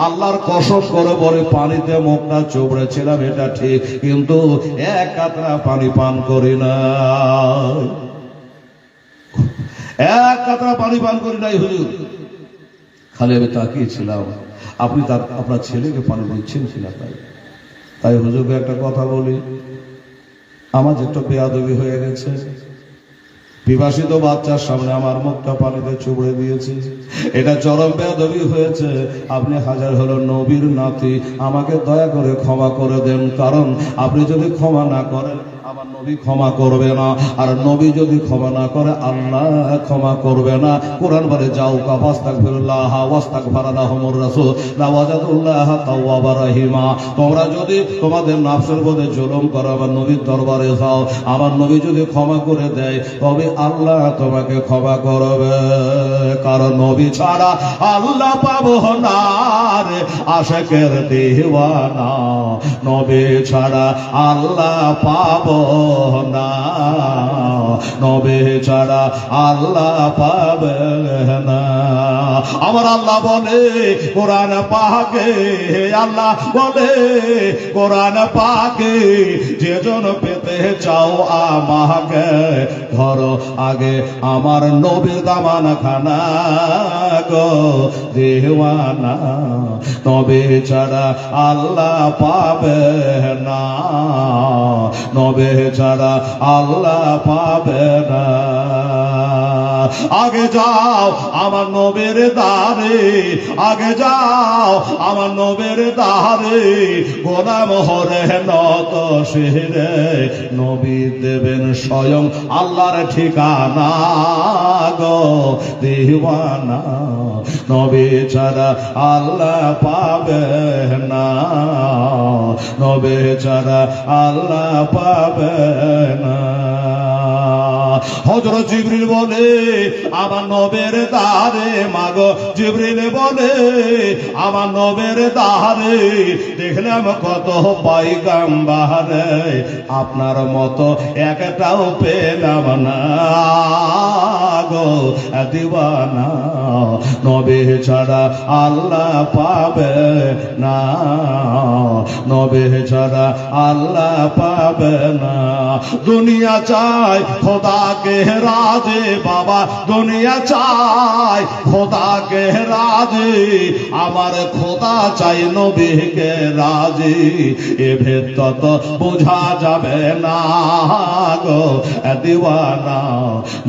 আল্লাহর কসম করে বলে পানিতে মুখটা চুবড়েছিলাম এটা ঠিক, কিন্তু এক কাতরা পানি পান করি না, এক কাতরা পানি পান করি নাই হুজুর। খালি আমি তাকিয়েছিলাম, আপনি তার আপনার ছেলেকে পানি দিচ্ছেন কিনা তাই। তাই হুজুরকে একটা কথা বলি, আমার যেটা বেয়াদবি হয়ে গেছে, বিবাসিত বাচ্চার সামনে আমার মুখটা পানিতে চুবড়ে দিয়েছি, এটা চরম বেয়াদবি হয়েছে। আপনি হাজার হলো নবীর নাতি, আমাকে দয়া করে ক্ষমা করে দেন, কারণ আপনি যদি ক্ষমা না করেন আমার নবী ক্ষমা করবে না, আর নবী যদি ক্ষমা না করে আল্লাহ ক্ষমা করবে না। কোরআন বলে যাও কাফাস্তাগফিরুল্লাহ ওয়াস্তাগফারালাহুমুর রাসূল লাওয়াজাদুল্লাহ তাওয়াবার রহিমা। তোমরা যদি তোমাদের নফসের মধ্যে জুলুম করো আমার নবীর দরবারে যাও, আমার নবী যদি ক্ষমা করে দেয় তবে আল্লাহ তোমাকে ক্ষমা করবে, কারণ নবী ছাড়া আল্লাহ পাবো না রে আশিকের দিওয়ানা, নবী ছাড়া আল্লাহ পাবো না, নবী ছাড়া আল্লাহ পাবে না। আমার আল্লাহ বলে কোরআন পাকে, আল্লাহ বলে কোরআন পাকে, যেজন পেতে চাও আমাকে ধরো আগে আমার নবীর দামান খানা গো দেওয়ানা, নবী ছাড়া আল্লাহ পাবে না, নবী ছাড়া আল্লাহ পাবে না। আগে যাও আমার নবীর দ্বারে, আগে যাও আমার নবীর দ্বারে, গোলাম হরে নত শিরে, নবী দেবেন স্বয়ং আল্লাহর ঠিকানা গো দিওয়ানা, নবী ছাড়া আল্লাহ পাবে না, নবী ছাড়া আল্লাহ পাবে না। হযরত জিবরিল বলে আমার নবীর দ্বারে, মাগো জিবরিল বলে আমার নবীর দ্বারে, দেখলাম কত পয়গম্বর, আপনার মতো একটাও পেলাম না গো দিওয়ানা, নবী ছাড়া আল্লাহ পাবে না, নবী ছাড়া আল্লাহ পাবে না। দুনিয়া চাই খোদাকে রাজে বাবা, দুনিয়া চাই খোদাকে রাজে, আমার খোদা চাই নবীকে রাজে, এ ভেদ তো বোঝা যাবে না গো দিওয়ানা,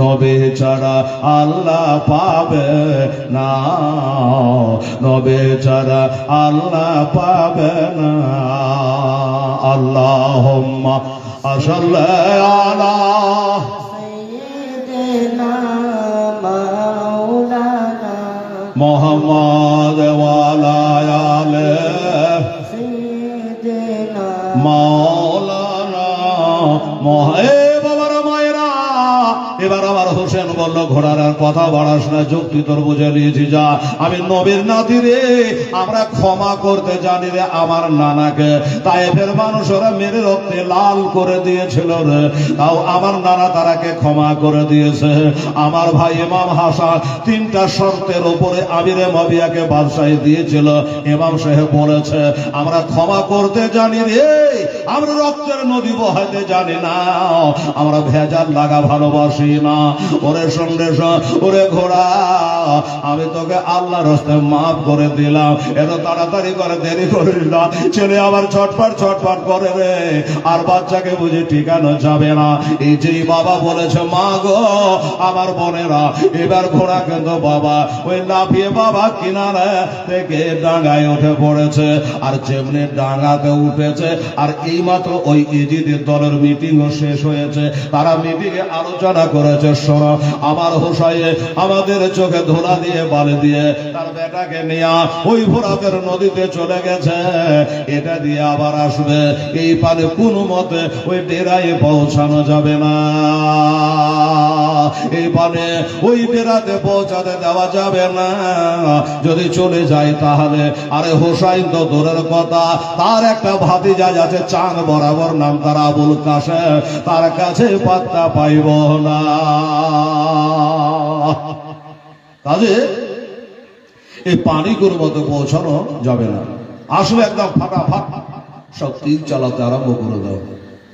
নবী ছাড়া আল্লাহ পাবে না, নবী ছাড়া আল্লাহ পাবে না। আল্লাহুম্মা সাল্লি আলা সাইয়্যিদিনা মাওলানা মুহাম্মাদ ওয়া আলা আলি সাইয়্যিদিনা মাওলানা বাবার মায়েরা। এবার আমার হোসেন বলল ঘোড়ার আর কথা বাড়াস না, যুক্তি তোর বুঝে নিয়েছি, যা আমি নবীর নাতি রে, আমরা ক্ষমা করতে জানি রে আমার নানাকে। তায়েফের মানুষরা মেরে রক্তে লাল করে দিয়েছিল রে, তাও আমার নানা তারাকে ক্ষমা করে দিয়েছে। আমার ভাই ইমাম হাসান 3টা শর্তের উপরে আমিরে মুয়াবিয়াকে বাদশাহী দিয়েছিল। ইমাম সাহেব বলেছে আমরা ক্ষমা করতে জানি রে, আমরা রক্তের নদী বহাতে জানি না, আমরা ভেজাল লাগা ভালোবাসি না। ওরে শুনরে ওরে ঘোড়া, আমি তোকে আল্লাহ রাস্তায় মাফ করে দিলাম, এত তাড়াতাড়ি করে দেরি করিস না। ছেলে আবার ছটফট ছটফট করে রে, আর বাচ্চাকে বুঝে ঠিকানো যাবে না। এই যে বাবা বলেছে মা গো আমার বোনেরা, এবার ঘোড়া কিন্তু বাবা ওই লাফিয়ে বাবা কিনারে থেকে ডাঙ্গায় উঠে পড়েছে। আর যেমনি ডাঙ্গাতে উঠেছে, আর এইমাত্র ওই ইজিদের দলের মিটিংও শেষ হয়েছে। তারা মিটিংয়ে আলোচনা করেছে, শোনো আমার হোসাইন আমাদের চোখে ধুলা দিয়ে বালি দিয়ে তার বেটাকে নিয়ে ওই ফোরাতের নদীতে চলে গেছে, এটা দিয়ে আবার আসবে। এই পারে কোনো মতে ওই ডেরায় পৌঁছানো যাবে না, এই পানে ওই ডেরাতে পৌঁছাতে দেওয়া যাবে না। যদি চলে যায় তাহলে, আরে হোসাইন তো দূরের কথা, তার একটা ভাতিজা আছে চাঁদ বরাবর, নাম তার আবুল কাসেম, তার কাছে পাত্তা পাইব না। কাজে এই পানিগুলোর মতো পৌঁছানো যাবে না। আসলে একদম ফাটাফাট সব তীর চালাতে আরম্ভ করে দাও।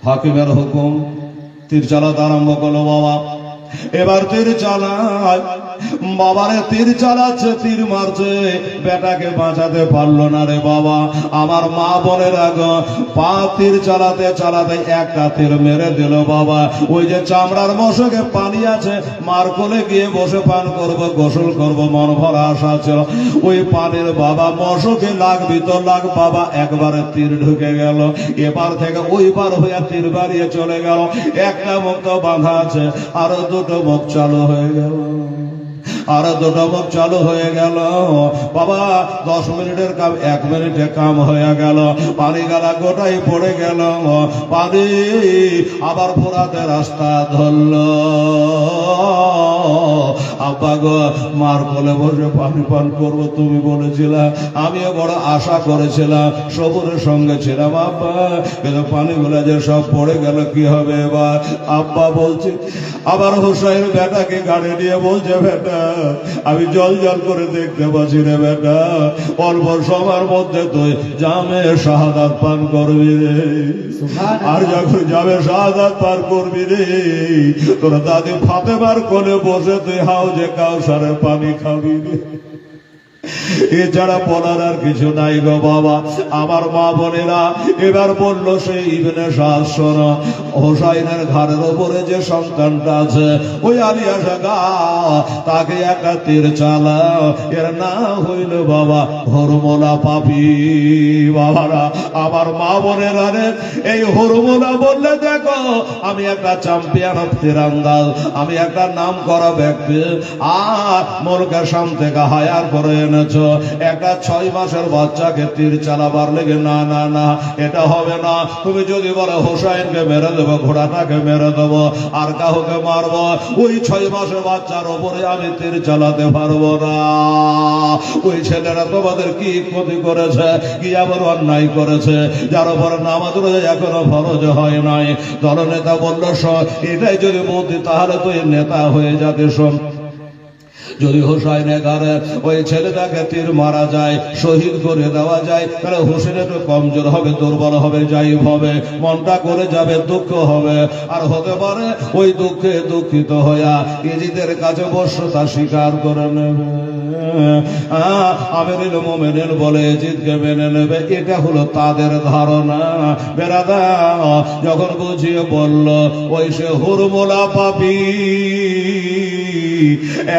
হাকিমের হুকুম, তীর চালাতে আরম্ভ করলো বাবা। এবার তীর চালায়, বাবারে তীর চালাচ্ছে, তীর মারছে, বেটাকে বাঁচাতে পারলো না রে বাবা। আমার মা বোনের আগে পা তীর চালাতে চালাতে একটা তীর মেরে দিল বাবা। ওই যে চামড়ার মশকে পানি আছে, মার কোলে গিয়ে বসে পান করব, গোসল করব, মন ভরা আশা ছিল। ওই পানির বাবা মশকে লাগবি তো লাগ বাবা, একবারে তীর ঢুকে গেল। এবার থেকে ওই পার হইয়া তীর বাড়িয়ে চলে গেল। একটা মুখ তো বাঁধা আছে, আরো দুটো মুখ চালু হয়ে গেল, আর দুটো মুখ চালু হয়ে গেল বাবা। 10 মিনিটের কাম 1 মিনিটে কাম হয়ে গেল। পানি গালা গোটাই পড়ে গেল, পানি আবার ফোরাতে রাস্তা ধরল। আব্বা গো মার কোলে বসে পানি পান করবো, তুমি বলেছিলাম, আমিও বড় আশা করেছিলাম, সবুরের সঙ্গে ছিলাম আব্বা, কিন্তু পানিগুলো যে সব পড়ে গেল, কি হবে এবার? আব্বা বলছে, আবার হোসাইন বেটাকে গাড়ি নিয়ে বলছে, বেটা আমি জল জল করে দেখতে পাচ্ছি রে বেটা, অল্প সময়ের মধ্যে তুই জামে শাহাদাত পান করবি রে। আর যখন জামে শাহাদাত পান করবি রে, তোর দাদি ফাতেমার কোলে বসে তুই হাউজে কাউসারে পানি খাবি রে। এছাড়া বলার আর কিছু নাই গো বাবা। আমার মা বোনেরা এবার বলল, সেই ইবনে সাদ শোনো, হোসাইনের ঘাড়ের ওপরে যে সন্তানটা আছে ওই আলিয়া শাগা, তাকে একটা তীর চালাও, এর না হইল বাবা হরমোলা পাপি। বাবারা আমার মা বোনেরা রে, এই হরমোলা বললে দেখো আমি একটা চ্যাম্পিয়ন অফ তীরন্দাজ, আমি একটা নাম করা ব্যক্তি, আর মোরকে সাম থেকে হায়ার করে এনেছো একটা 6 মাসের বাচ্চাকে তীর চালাবার লেগে, না না না এটা হবে না। তুমি যদি বলো হোসাইনকে মেরে দেবো, ঘোড়াটাকে মেরে দেবো, আর কাউকে মারবো, ওই 6 মাসের বাচ্চার ওপরে আমি তীর চালাতে পারবো না। ওই ছেলেরা তোমাদের কি ক্ষতি করেছে, কি আবার অন্যায় করেছে, যার উপরে নামাজ রোজা এখনো ফরজ হয় নাই। দলনেতা বলল, এটাই যদি বলতি তাহলে তুই নেতা হয়ে যাতে। শোন, যদি হোসাইনের ঘরে ওই ছেলেটাকে তীর মারা যায়, শহীদ করে দেওয়া যায়, তাহলে হোসেন একটু কমজোর হবে, দুর্বল হবে, যাই হবে, মনটা করে যাবে, দুঃখ হবে, আর হতে পারে ওই দুঃখে দুঃখিত হইয়া ইজিদের কাছে বর্ষতা স্বীকার করে নেবে। আমিরুল মুমিনিন বলে ইজিদকে মেনে নেবে, এটা হলো তাদের ধারণা। বেরাদা যখন বুঝিয়ে বলল, ওই সে হুরমুলা পাপি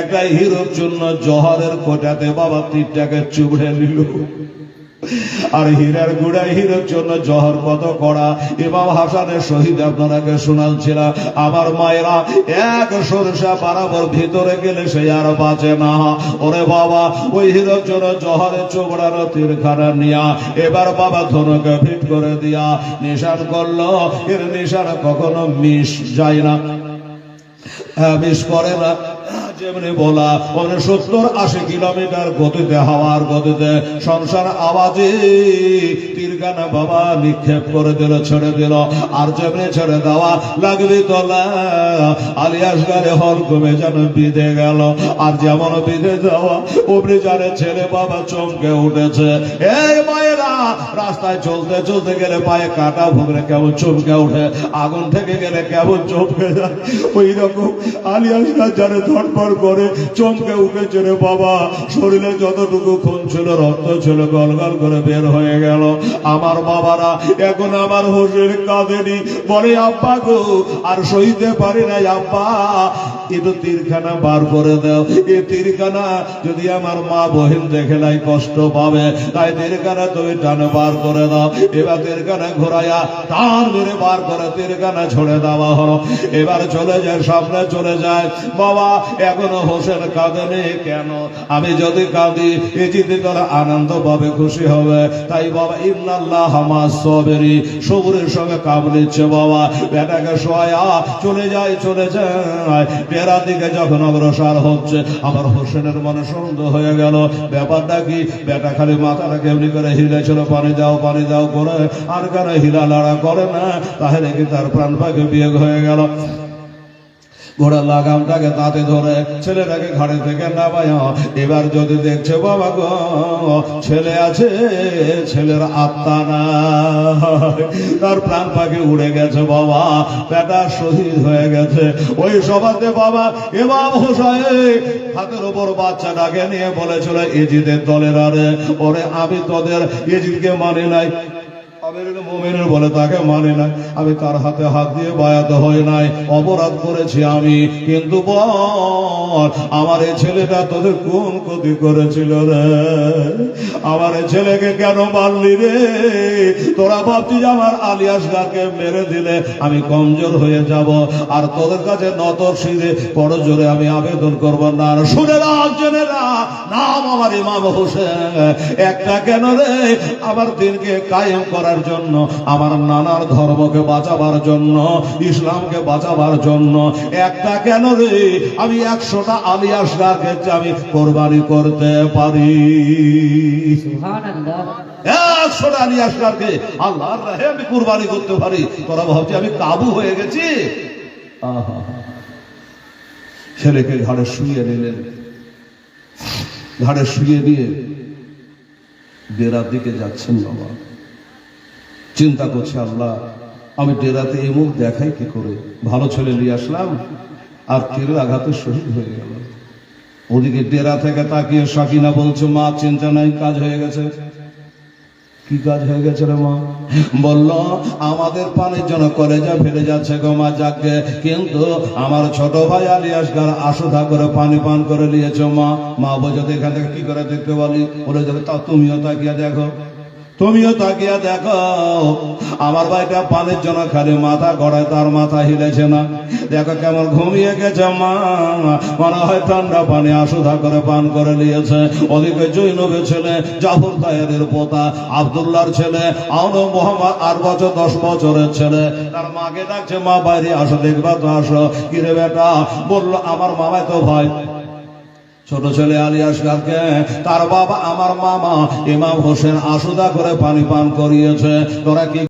একটা হিরোর জন্য জহরের কোটাতে বাবা তীরটাকে চুবড়ে নিল। আর হীরার গুড়াই হিরোর জন্য জহর কত করা। ইমাম হাসানের শহীদ আপনারাকে শোনাচ্ছিলাম, আমার মায়েরা এক সরষা বরাবর ভিতরে গেলে সে আর বাঁচে না। ওরে বাবা ওই হিরোর জন্য জহরে চোবড়ানো তীরখানা নিয়া এবার বাবা ধনুকে ফিট করে দিয়া নিশান করলো। এর নিশান কখনো মিস যায় না, মিস করে না। যেমনি বলা 70-80 কিলোমিটার গতিতে, হাওয়ার গতিতে, সংসার আওয়াজে তীরখানা বাবা নিক্ষেপ করে দিল, ছেড়ে দিল। আর যেমনি ছেড়ে দেওয়া লাগবে তলা আলিয়াসগারে হল কমে যেন বিঁধে গেল। আর যেমন বিঁধে যাওয়া অমনি জানে ছেলে বাবা চমকে উঠেছে। এই মায়েরা, রাস্তায় চলতে চলতে গেলে পায়ে কাটা ভুগলে কেমন চমকে উঠে, আগুন থেকে গেলে কেমন চমকে যায়, ওই রকম আলিয়াসগার জানে ধটপট করে চমকে উঠেছে রে বাবা। শরীরে যতটুকু খুন ছিল, রক্ত ছিল, গলগল করে বের হয়ে গেল। আমার বাবারা এখন আমার হোসেন কাঁদেনি, বলে আব্বা গো আর সইতে পারি না আব্বা, একটু তীরখানা বার করে দাও। এই তীরখানা যদি আমার মা বহিন দেখে নাই কষ্ট পাবে, তাই তীরখানা তুমি টানে বার করে দাও। এবার তীরখানা ঘোরাইয়া টান মেরে বার করে তীরখানা ছড়ে দেওয়া হলো। এবার চলে যায়, সামনে চলে যায়। বাবা এখনো হোসেন কাঁদেনি কেন? আমি যদি কাঁদি এই জিতে তারা আনন্দ পাবে, খুশি হবে। তাই বাবা ইন্নাল্লাহ মাস সাবিরিন, সবুরের সঙ্গে কাম নিচ্ছে বাবা। বেটাকে শোয়া চলে যায়, চলে যায়। টেরা দিকে যখন অগ্রসর হচ্ছে, আমার হোসেনের মনে সন্দেহ হয়ে গেল, ব্যাপারটা কি? বেটা খালি মাথাটা কেমনি করে হিলেছিল, পানি দাও পানি দাও করে, আর কেন হিলা লড়া করে না? তাহলে কি তার প্রাণ পাখি বিয়োগ হয়ে গেল? ঘোড়ার লাগামটাকে তাতে ধরে ছেলেটাকে ঘাড়ে থেকে নামায়া, এবার যদি দেখছে বাবা গো ছেলে আছে, ছেলের আত্মা না, তার প্রাণ পাখি উড়ে গেছে বাবা, বেটা শহীদ হয়ে গেছে। ওই সভাতে বাবা ইমাম হোসেন হাতের উপর বাচ্চাটাকে নিয়ে বলেছিল, ইজিদের দলের আরে ওরে আমি তোদের ইজিদকে মানি নাই। মুমিনের বলে তাকে মানে না, আমি তার হাতে হাত দিয়ে বায়াত হই নাই, অপরাধ করেছি আমি, কিন্তু বল আমার এই ছেলেটা তোদের কোন ক্ষতি করেছিল রে? আমার এই ছেলেকে কেন মারলি রে? তোরা ভাবছিস আমার আলিয়াসগারকে মেরে দিলে আমি কমজোর হয়ে যাব, আর তোদের কাছে নত শিরে বড় জোরে আমি আবেদন করব না। শুনে রাখ, জেনে রাখ, নাম আমার ইমাম হোসেন। একটা কেন রে? আমার দিনকে কায়েম করার জন্য, আমার নানার ধর্মকে বাঁচাবার জন্য, ইসলামকে বাঁচাবার জন্য। একটা কেন রে? আমি 100টা আলিয়াসগারকে আমি কোরবানি করতে পারি। সুবহানাল্লাহ। 100টা আলিয়াসগারকে আল্লাহর রাহে আমি কোরবানি করতে পারি। তোরা ভাবছি আমি কাবু হয়ে গেছি? আহা, ছেলেকে ঘাড়ে শুয়ে নিলেন, ঘাড়ে শুয়ে দিয়ে ডেরার দিকে যাচ্ছেন বাবা। চিন্তা করছে, আল্লাহ আমি ডেরাতে এই মুখ দেখাই কি করে? ভালো ছেলে নিয়ে আসলাম, আর তীরের আঘাতে শহীদ হয়ে গেল। ওদিকে ডেরা থেকে তাকিয়ে সাকিনা বলছে, মা চিন্তা নাই, কাজ হয়ে গেছে। কি কাজ হয়ে গেছে রে মা? বলল আমাদের পানির জন্য কলেজা ফেলে যাচ্ছে গো মা, যাকে কিন্তু আমার ছোট ভাই আলিয়াসগার আশুধা করে পানি পান করে নিয়েছ মা। মা বলছে এখান থেকে কি করে দেখতে বলি? বলে যাবে তা তুমিও তাকিয়ে দেখো, তুমিও তাকিয়া দেখো, আমার ভাইটা পানির জন্য খালি মাথা গড়ায়, তার মাথা হিলেছে না। দেখো কেমন ঘুমিয়ে গেছে মা, মনে হয় ঠান্ডা পানি আশুধা করে পান করে নিয়েছে। ওদিকে জৈনবের ছেলে, জাফর তাহেরের পোতা, আব্দুল্লাহর ছেলে, আউন মোহাম্মদ 8 বছর 10 বছরের ছেলে, তার মাকে ডাকছে, মা বাইরে আসো, দেখবা তো আসো। কিরে বেটা? বললো আমার মামাই তো ভাই, ছোট ছেলে আলিয়াসগারকে তার বাবা আমার মামা ইমাম হোসেন আশুদা করে পানি পান করিয়েছে। তোরা কি